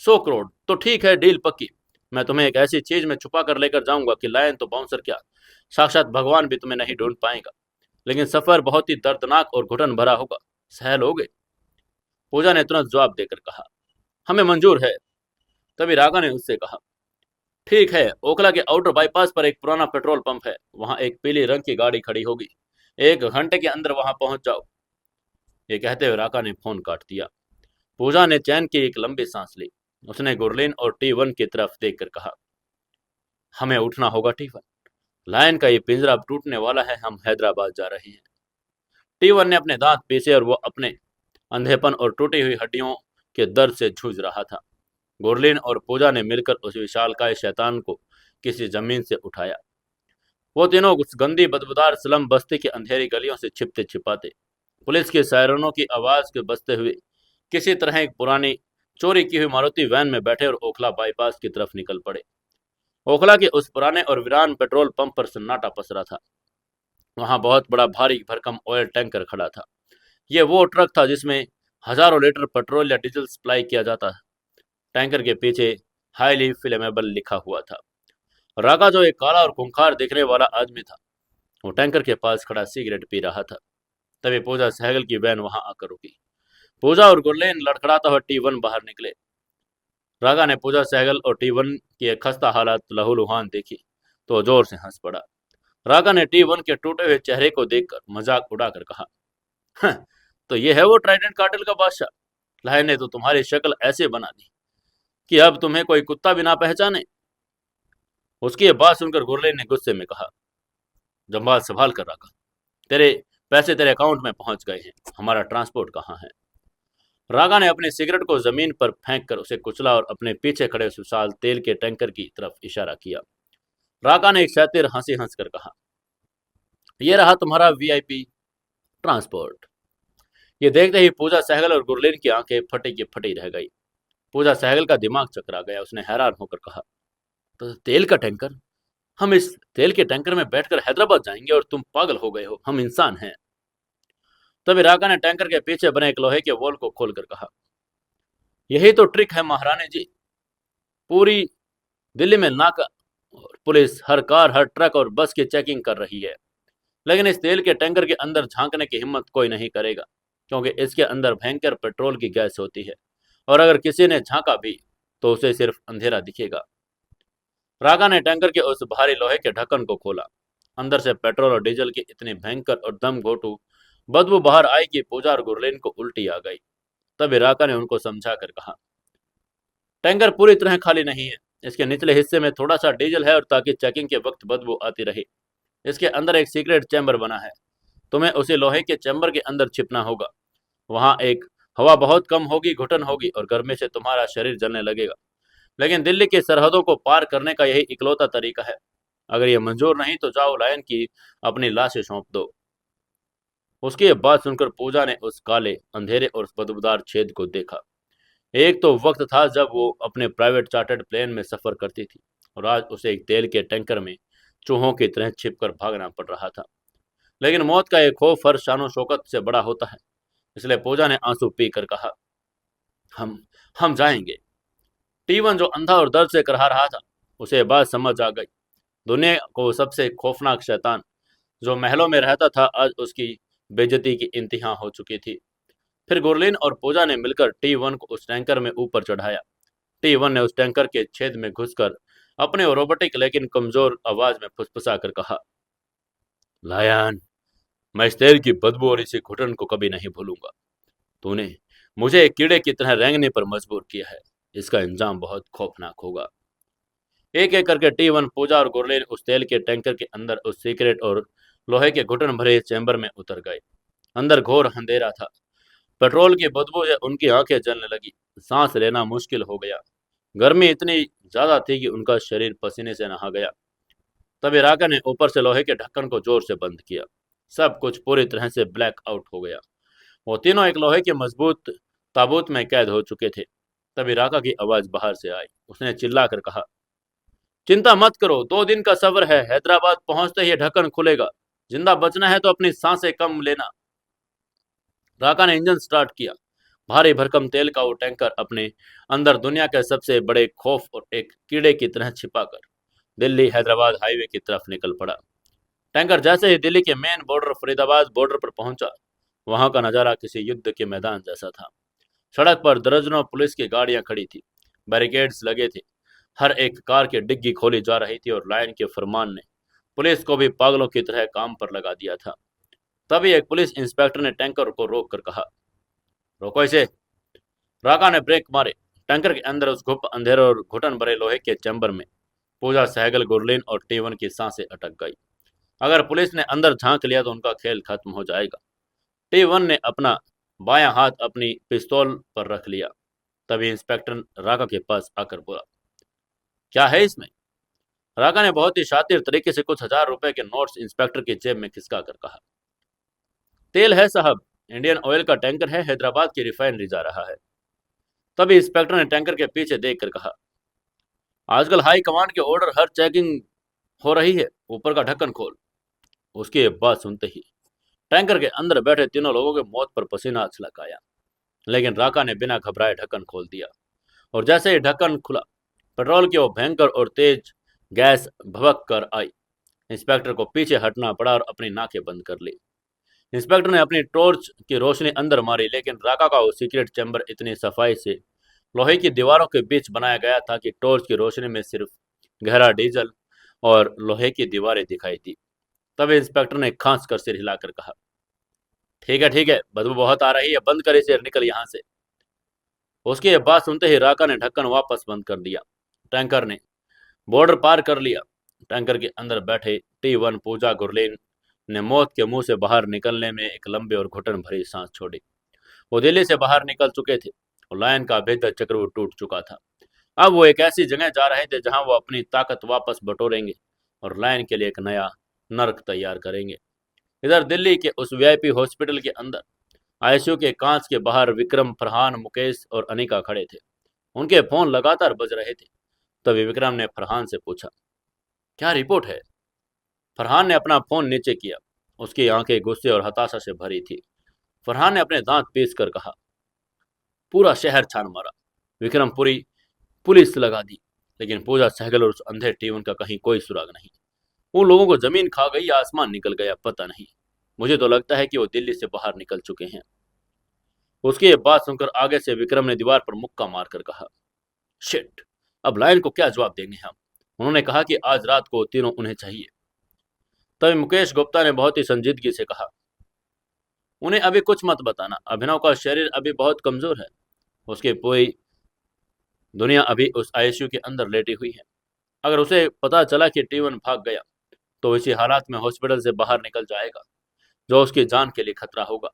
Speaker 1: 100 करोड़ तो ठीक है, डील पक्की। मैं तुम्हें एक ऐसी चीज में छुपा कर लेकर जाऊंगा कि लायन तो बाउंसर क्या, साक्षात भगवान भी तुम्हें नहीं ढूंढ पाएगा। लेकिन सफर बहुत ही दर्दनाक और घुटन भरा होगा। सह लोगे? पूजा ने तुरंत जवाब देकर कहा, हमें मंजूर है। तभी रागा ने उससे कहा, ठीक है, ओखला के आउटर बाईपास पर एक पुराना पेट्रोल पंप है। वहां एक पीली रंग की गाड़ी खड़ी होगी। 1 घंटे के अंदर वहां पहुंच जाओ। ये कहते हुए राका ने फोन काट दिया। पूजा ने चैन की एक लंबी सांस ली। उसने गुरलीन और टी वन की तरफ देखकर कहा, हमें उठना होगा टी वन। लायन का ये पिंजरा अब टूटने वाला है। हम हैदराबाद जा रहे हैं। टी वन ने अपने दांत पीसे और वो अपने अंधेपन और टूटी हुई हड्डियों के दर्द से जूझ रहा था। गुरलीन और पूजा ने मिलकर उस विशालकाय शैतान को किसी जमीन से उठाया। वो तीनों उस गंदी बदबूदार स्लम बस्ती की अंधेरी गलियों से छिपते छिपाते, पुलिस के सायरनों की आवाज के बजते हुए, किसी तरह एक पुरानी चोरी की हुई मारुति वैन में बैठे और ओखला बाईपास की तरफ निकल पड़े। ओखला के उस पुराने और वीरान पेट्रोल पंप पर सन्नाटा पसरा था। वहां बहुत बड़ा भारी भरकम ऑयल टैंकर खड़ा था। ये वो ट्रक था जिसमें हजारों लीटर पेट्रोल या डीजल सप्लाई किया जाता। टैंकर के पीछे हाईली फ्लेमेबल लिखा हुआ था। रागा, जो एक काला और खूंखार दिखने वाला आदमी था, वो टैंकर के पास खड़ा सिगरेट पी रहा था। तभी पूजा सहगल की वैन वहां आकर रुकी। पूजा और गुरलेन लड़खड़ाता हुआ टी वन बाहर निकले। रागा ने पूजा सहगल और टी वन की एक खस्ता हालत लहूलुहान देखी तो जोर से हंस पड़ा। रागा ने टी वन के टूटे हुए चेहरे को देखकर मजाक उड़ाकर कहा, "हं, तो ये है वो ट्राइडेंट कार्टेल का बादशाह। लायन ने तो तुम्हारी शक्ल ऐसे बना दी कि अब तुम्हें कोई कुत्ता भी ना पहचाने।" उसकी ये बात सुनकर गुरलेन ने गुस्से में कहा, जंबाल संभाल कर रखा। तेरे पैसे तेरे अकाउंट में पहुंच गए हैं, हमारा ट्रांसपोर्ट कहाँ है? रागा ने अपनी सिगरेट को जमीन पर फेंक कर उसे कुचला और अपने पीछे खड़े उस विशाल तेल के टैंकर की तरफ इशारा किया। रागा ने एक शातिर हंसी हंसकर कहा, यह रहा तुम्हारा वीआईपी ट्रांसपोर्ट। ये देखते ही पूजा सहगल और गुरलीन की आंखें फटी की फटी रह गई। पूजा सहगल का दिमाग चकरा गया। उसने हैरान होकर कहा, तो तेल का टैंकर? हम इस तेल के टैंकर में बैठकर हैदराबाद जाएंगे और तुम पागल हो गए हो, हम इंसान हैं। तभी राका ने टैंकर के पीछे बने एक लोहे के वॉल को खोलकर कहा, यही तो ट्रिक है महारानी जी। पूरी दिल्ली में नाका और पुलिस हर कार, हर ट्रक और बस की चेकिंग कर रही है, लेकिन इस तेल के टैंकर के अंदर झांकने की हिम्मत कोई नहीं करेगा, क्योंकि इसके अंदर भयंकर पेट्रोल की गैस होती है, और अगर किसी ने झांका भी तो उसे सिर्फ अंधेरा दिखेगा। रागा ने टैंकर के उस भारी लोहे के ढक्कन को खोला। अंदर से पेट्रोल और डीजल की इतनी भयंकर और दम घोटू बदबू बाहर आई कि पूजा और गुरलीन को उल्टी आ गई। तभी राका ने उनको समझा कर कहा, टैंकर पूरी तरह खाली नहीं है। इसके निचले हिस्से में थोड़ा सा डीजल है, और ताकि चेकिंग के वक्त बदबू आती रहे, इसके अंदर एक सीक्रेट चैम्बर बना है। तुम्हें उसी लोहे के चैम्बर के अंदर छिपना होगा। वहां एक हवा बहुत कम होगी, घुटन होगी और गर्मी से तुम्हारा शरीर जलने लगेगा, लेकिन दिल्ली की सरहदों को पार करने का यही इकलौता तरीका है। अगर ये मंजूर नहीं तो जाओ लायन की अपनी लाशें सौंप दो। उसकी ये बात सुनकर पूजा ने उस काले, अंधेरे और बदबूदार छेद को देखा। एक तो वक्त था जब वो अपने प्राइवेट चार्टर्ड प्लेन में सफर करती थी, और आज उसे एक तेल के टैंकर में चूहों की तरह छिपकर भागना पड़ रहा था। लेकिन मौत का एक खौफ हर शानो शौकत से बड़ा होता है। इसलिए पूजा ने आंसू पी कर कहा, हम हम जाएंगे। टीवन जो अंधा और दर्द से करहा रहा था, उसे ये बात समझ आ गई। दुनिया को सबसे खौफनाक शैतान जो महलों में रहता था, आज उसकी बेइज्जती की इंतहा हो चुकी थी। फिर गुरलीन और पूजा ने मिलकर T1 को उस टैंकर में ऊपर चढ़ाया। T1 ने उस टैंकर के छेद में घुसकर अपने रोबोटिक लेकिन कमजोर आवाज में फुसफुसा कर कहा, लायन, मैं इस तेल की बदबू और इसी घुटन को कभी नहीं भूलूंगा। तूने मुझे एक कीड़े की तरह रेंगने पर मजबूर किया है। इसका इंजाम बहुत खौफनाक होगा। एक एक करके T1, पूजा और गुरलीन उस तेल के टैंकर के अंदर उस सीक्रेट और लोहे के घुटन भरे चैम्बर में उतर गए। अंदर घोर अंधेरा था। पेट्रोल की बदबू से उनकी आंखें जलने लगी। सांस लेना मुश्किल हो गया। गर्मी इतनी ज्यादा थी कि उनका शरीर पसीने से नहा गया। तभी राका ने ऊपर से लोहे के ढक्कन को जोर से बंद किया। सब कुछ पूरी तरह से ब्लैक आउट हो गया। वो तीनों एक लोहे के मजबूत ताबूत में कैद हो चुके थे। तभी राका की आवाज बाहर से आई। उसने चिल्लाकर कहा, चिंता मत करो, 2 दिन का सफर है। हैदराबाद पहुंचते ही ढक्कन खुलेगा। जिंदा बचना है तो अपनी सांसें कम लेना। राका ने इंजन स्टार्ट किया। भारी भरकम तेल का वो टैंकर अपने अंदर दुनिया के सबसे बड़े खौफ और एक कीड़े की तरह छिपाकर दिल्ली हैदराबाद हाईवे की तरफ निकल पड़ा। टैंकर जैसे ही दिल्ली के मेन बॉर्डर फरीदाबाद बॉर्डर पर पहुंचा, वहां का नजारा किसी युद्ध के मैदान जैसा था। सड़क पर दर्जनों पुलिस की गाड़ियां खड़ी थी। बैरिकेड्स लगे थे। हर एक कार की डिग्गी खोली जा रही थी, और लाइन के फरमान ने पुलिस को भी पागलों की तरह काम पर लगा दिया था। तभी एक पुलिस इंस्पेक्टर ने टैंकर को रोक कर कहा, रोको इसे। राका ने ब्रेक मारे। टैंकर के अंदर उस गुप्त अंधेरे और घुटन भरे लोहे के चैम्बर में पूजा, सहगल, गुरलीन और T1 की सांसें अटक गई। अगर पुलिस ने अंदर झांक लिया तो उनका खेल खत्म हो जाएगा। T1 ने अपना बायां हाथ अपनी पिस्तौल पर रख लिया। तभी इंस्पेक्टर राका के पास आकर बोला, क्या है इसमें? राका ने बहुत ही शातिर तरीके से कुछ ₹1000 के नोट्स इंस्पेक्टर की जेब में खिसका कर कहा, तेल है साहब, इंडियन ऑयल का टैंकर है, हैदराबाद की रिफाइनरी जा रहा है। तभी इंस्पेक्टर ने टैंकर के पीछे देखकर कहा, आजकल हाई कमांड के ऑर्डर, हर चेकिंग हो रही है, ऊपर का ढक्कन खोल। उसकी ये बात सुनते ही टैंकर के अंदर बैठे तीनों लोगों के मौत पर पसीना छलक आया। लेकिन राका ने बिना घबराए ढक्कन खोल दिया, और जैसे ही ढक्कन खुला, पेट्रोल की वो भयंकर और तेज गैस भभक कर आई। इंस्पेक्टर को पीछे हटना पड़ा और अपनी नाकें बंद कर ली। इंस्पेक्टर ने अपनी टॉर्च की रोशनी अंदर मारी, लेकिन राका का वो सीक्रेट चैम्बर इतनी सफाई से लोहे की दीवारों के बीच बनाया गया था कि टॉर्च की रोशनी में सिर्फ गहरा डीजल और लोहे की दीवारें दिखाई दी। तब इंस्पेक्टर ने खांस कर सिर हिलाकर कहा, ठीक है, बदबू बहुत आ रही है, बंद कर इसे, निकल यहाँ से। उसकी ये बात सुनते ही राका ने ढक्कन वापस बंद कर दिया। टैंकर ने बॉर्डर पार कर लिया। टैंकर के अंदर बैठे T1, पूजा, गुरलीन ने मौत के मुंह से बाहर निकलने में एक लंबे और घुटन भरी सांस छोड़ी। वो दिल्ली से बाहर निकल चुके थे और लायन का बेहतर चक्र टूट चुका था। अब वो एक ऐसी जगह जा रहे थे जहां वो अपनी ताकत वापस बटोरेंगे और लायन के लिए एक नया नर्क तैयार करेंगे। इधर दिल्ली के उस वीआईपी हॉस्पिटल के अंदर आईसीयू के कांच के बाहर विक्रम, फरहान, मुकेश और अनिका खड़े थे। उनके फोन लगातार बज रहे थे। तभी विक्रम ने फरहान से पूछा, क्या रिपोर्ट है? फरहान ने अपना फोन नीचे किया। उसकी आंखें गुस्से और हताशा से भरी थी। फरहान ने अपने दांत पीस कर कहा, पूरा शहर छान मारा, विक्रम, पूरी पुलिस लगा दी, लेकिन पूजा सहगल और उस अंधे टीवन का कहीं कोई सुराग नहीं। उन लोगों को जमीन खा गई या आसमान निकल गया, पता नहीं। मुझे तो लगता है कि वो दिल्ली से बाहर निकल चुके हैं। उसकी ये बात सुनकर आगे से विक्रम ने दीवार पर मुक्का मारकर कहा, शिट, अब लायन को क्या जवाब देंगे हम? उन्होंने कहा कि आज रात को तीनों उन्हें चाहिए। तभी मुकेश गुप्ता ने बहुत ही संजीदगी से कहा, उन्हें अभी कुछ मत बताना, अभिनव का शरीर अभी बहुत कमजोर है। उसकी पूरी दुनिया अभी उस आईसीयू के अंदर लेटी हुई है। अगर उसे पता चला कि टीवन भाग गया तो इसी हालात में हॉस्पिटल से बाहर निकल जाएगा, जो उसकी जान के लिए खतरा होगा।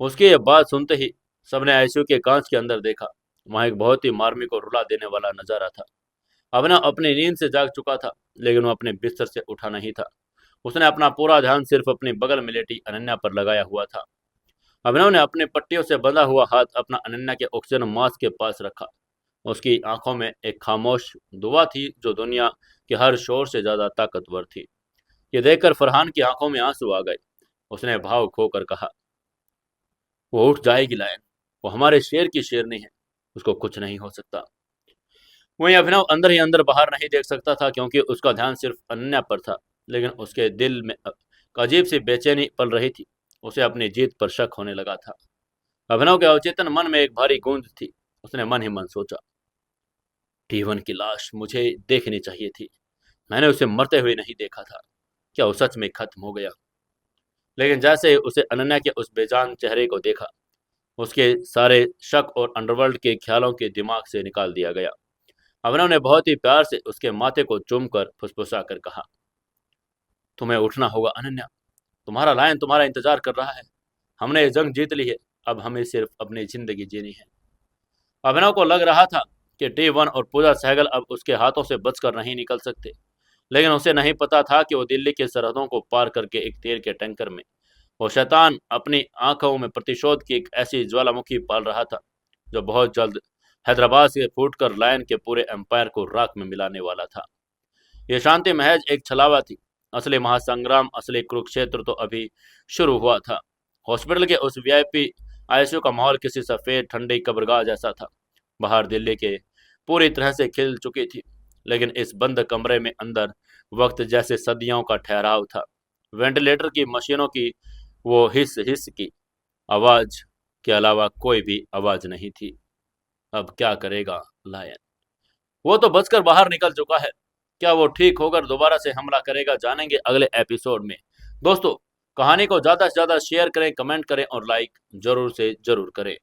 Speaker 1: उसकी ये बात सुनते ही सबने आईसीयू के कांच के अंदर देखा। वहां एक बहुत ही मार्मिक और रुला देने वाला नजारा था। अभिनव अपनी नींद से जाग चुका था, लेकिन वो अपने बिस्तर से उठा नहीं था। उसने अपना पूरा ध्यान सिर्फ अपनी बगल में लेटी अनन्या पर लगाया हुआ था। अभिनव ने अपने पट्टियों से बंधा हुआ हाथ अपना अनन्या के ऑक्सीजन मास्क के पास रखा। उसकी आंखों में एक खामोश दुआ थी जो दुनिया के हर शोर से ज्यादा ताकतवर थी। ये देखकर फरहान की आंखों में आंसू आ गए। उसने भाव खोकर कहा, वो उठ जाएगी लायन, वो हमारे शेर की शेरनी है, उसको कुछ नहीं हो सकता। वहीं अभिनव अंदर ही अंदर बाहर नहीं देख सकता था, क्योंकि उसका ध्यान सिर्फ अनन्या पर था। लेकिन उसके दिल में अजीब सी बेचैनी पल रही थी। उसे अपनी जीत पर शक होने लगा था। अभिनव के अवचेतन मन में एक भारी गूंज थी। उसने मन ही मन सोचा, टीवन की लाश मुझे देखनी चाहिए थी। मैंने उसे मरते हुए नहीं देखा था। क्या वो सच में खत्म हो गया? लेकिन जैसे ही उसे अनन्या के उस बेजान चेहरे को देखा, उसके सारे शक और अंडरवर्ल्ड के ख्यालों के दिमाग से निकाल दिया गया। अभिनव ने बहुत ही प्यार से उसके माथे को चूमकर फुसफुसा कर कहा, तुम्हें उठना होगा अनन्या, तुम्हारा लायन तुम्हारा इंतजार कर रहा है। हमने ये जंग जीत ली है, अब हमें सिर्फ अपनी जिंदगी जीनी है। अभिनव को लग रहा था कि टी1 और पूजा सहगल अब उसके हाथों से बचकर नहीं निकल सकते। लेकिन उसे नहीं पता था कि वो दिल्ली की सरहदों को पार करके एक तेल के टैंकर में वो शैतान अपनी आंखों में प्रतिशोध की एक ऐसी ज्वालामुखी पाल रहा था, जो बहुत जल्द हैदराबाद से फूटकर लायन के पूरे एम्पायर को राख में मिलाने वाला था। ये शांति महज एक छलावा थी। असली महासंग्राम, असली कुरुक्षेत्र तो अभी शुरू हुआ था। हॉस्पिटल के उस वीआईपी आईसीयू का माहौल किसी सफेद ठंडी कब्रगाह जैसा था। बाहर दिल्ली के पूरी तरह से खिल चुकी थी, लेकिन इस बंद कमरे में अंदर वक्त जैसे सदियों का ठहराव था। वेंटिलेटर की मशीनों की वो हिस हिस की आवाज के अलावा कोई भी आवाज नहीं थी। अब क्या करेगा लायन? वो तो बचकर बाहर निकल चुका है। क्या वो ठीक होकर दोबारा से हमला करेगा? जानेंगे अगले एपिसोड में। दोस्तों, कहानी को ज्यादा से ज्यादा शेयर करें, कमेंट करें और लाइक जरूर से जरूर करें।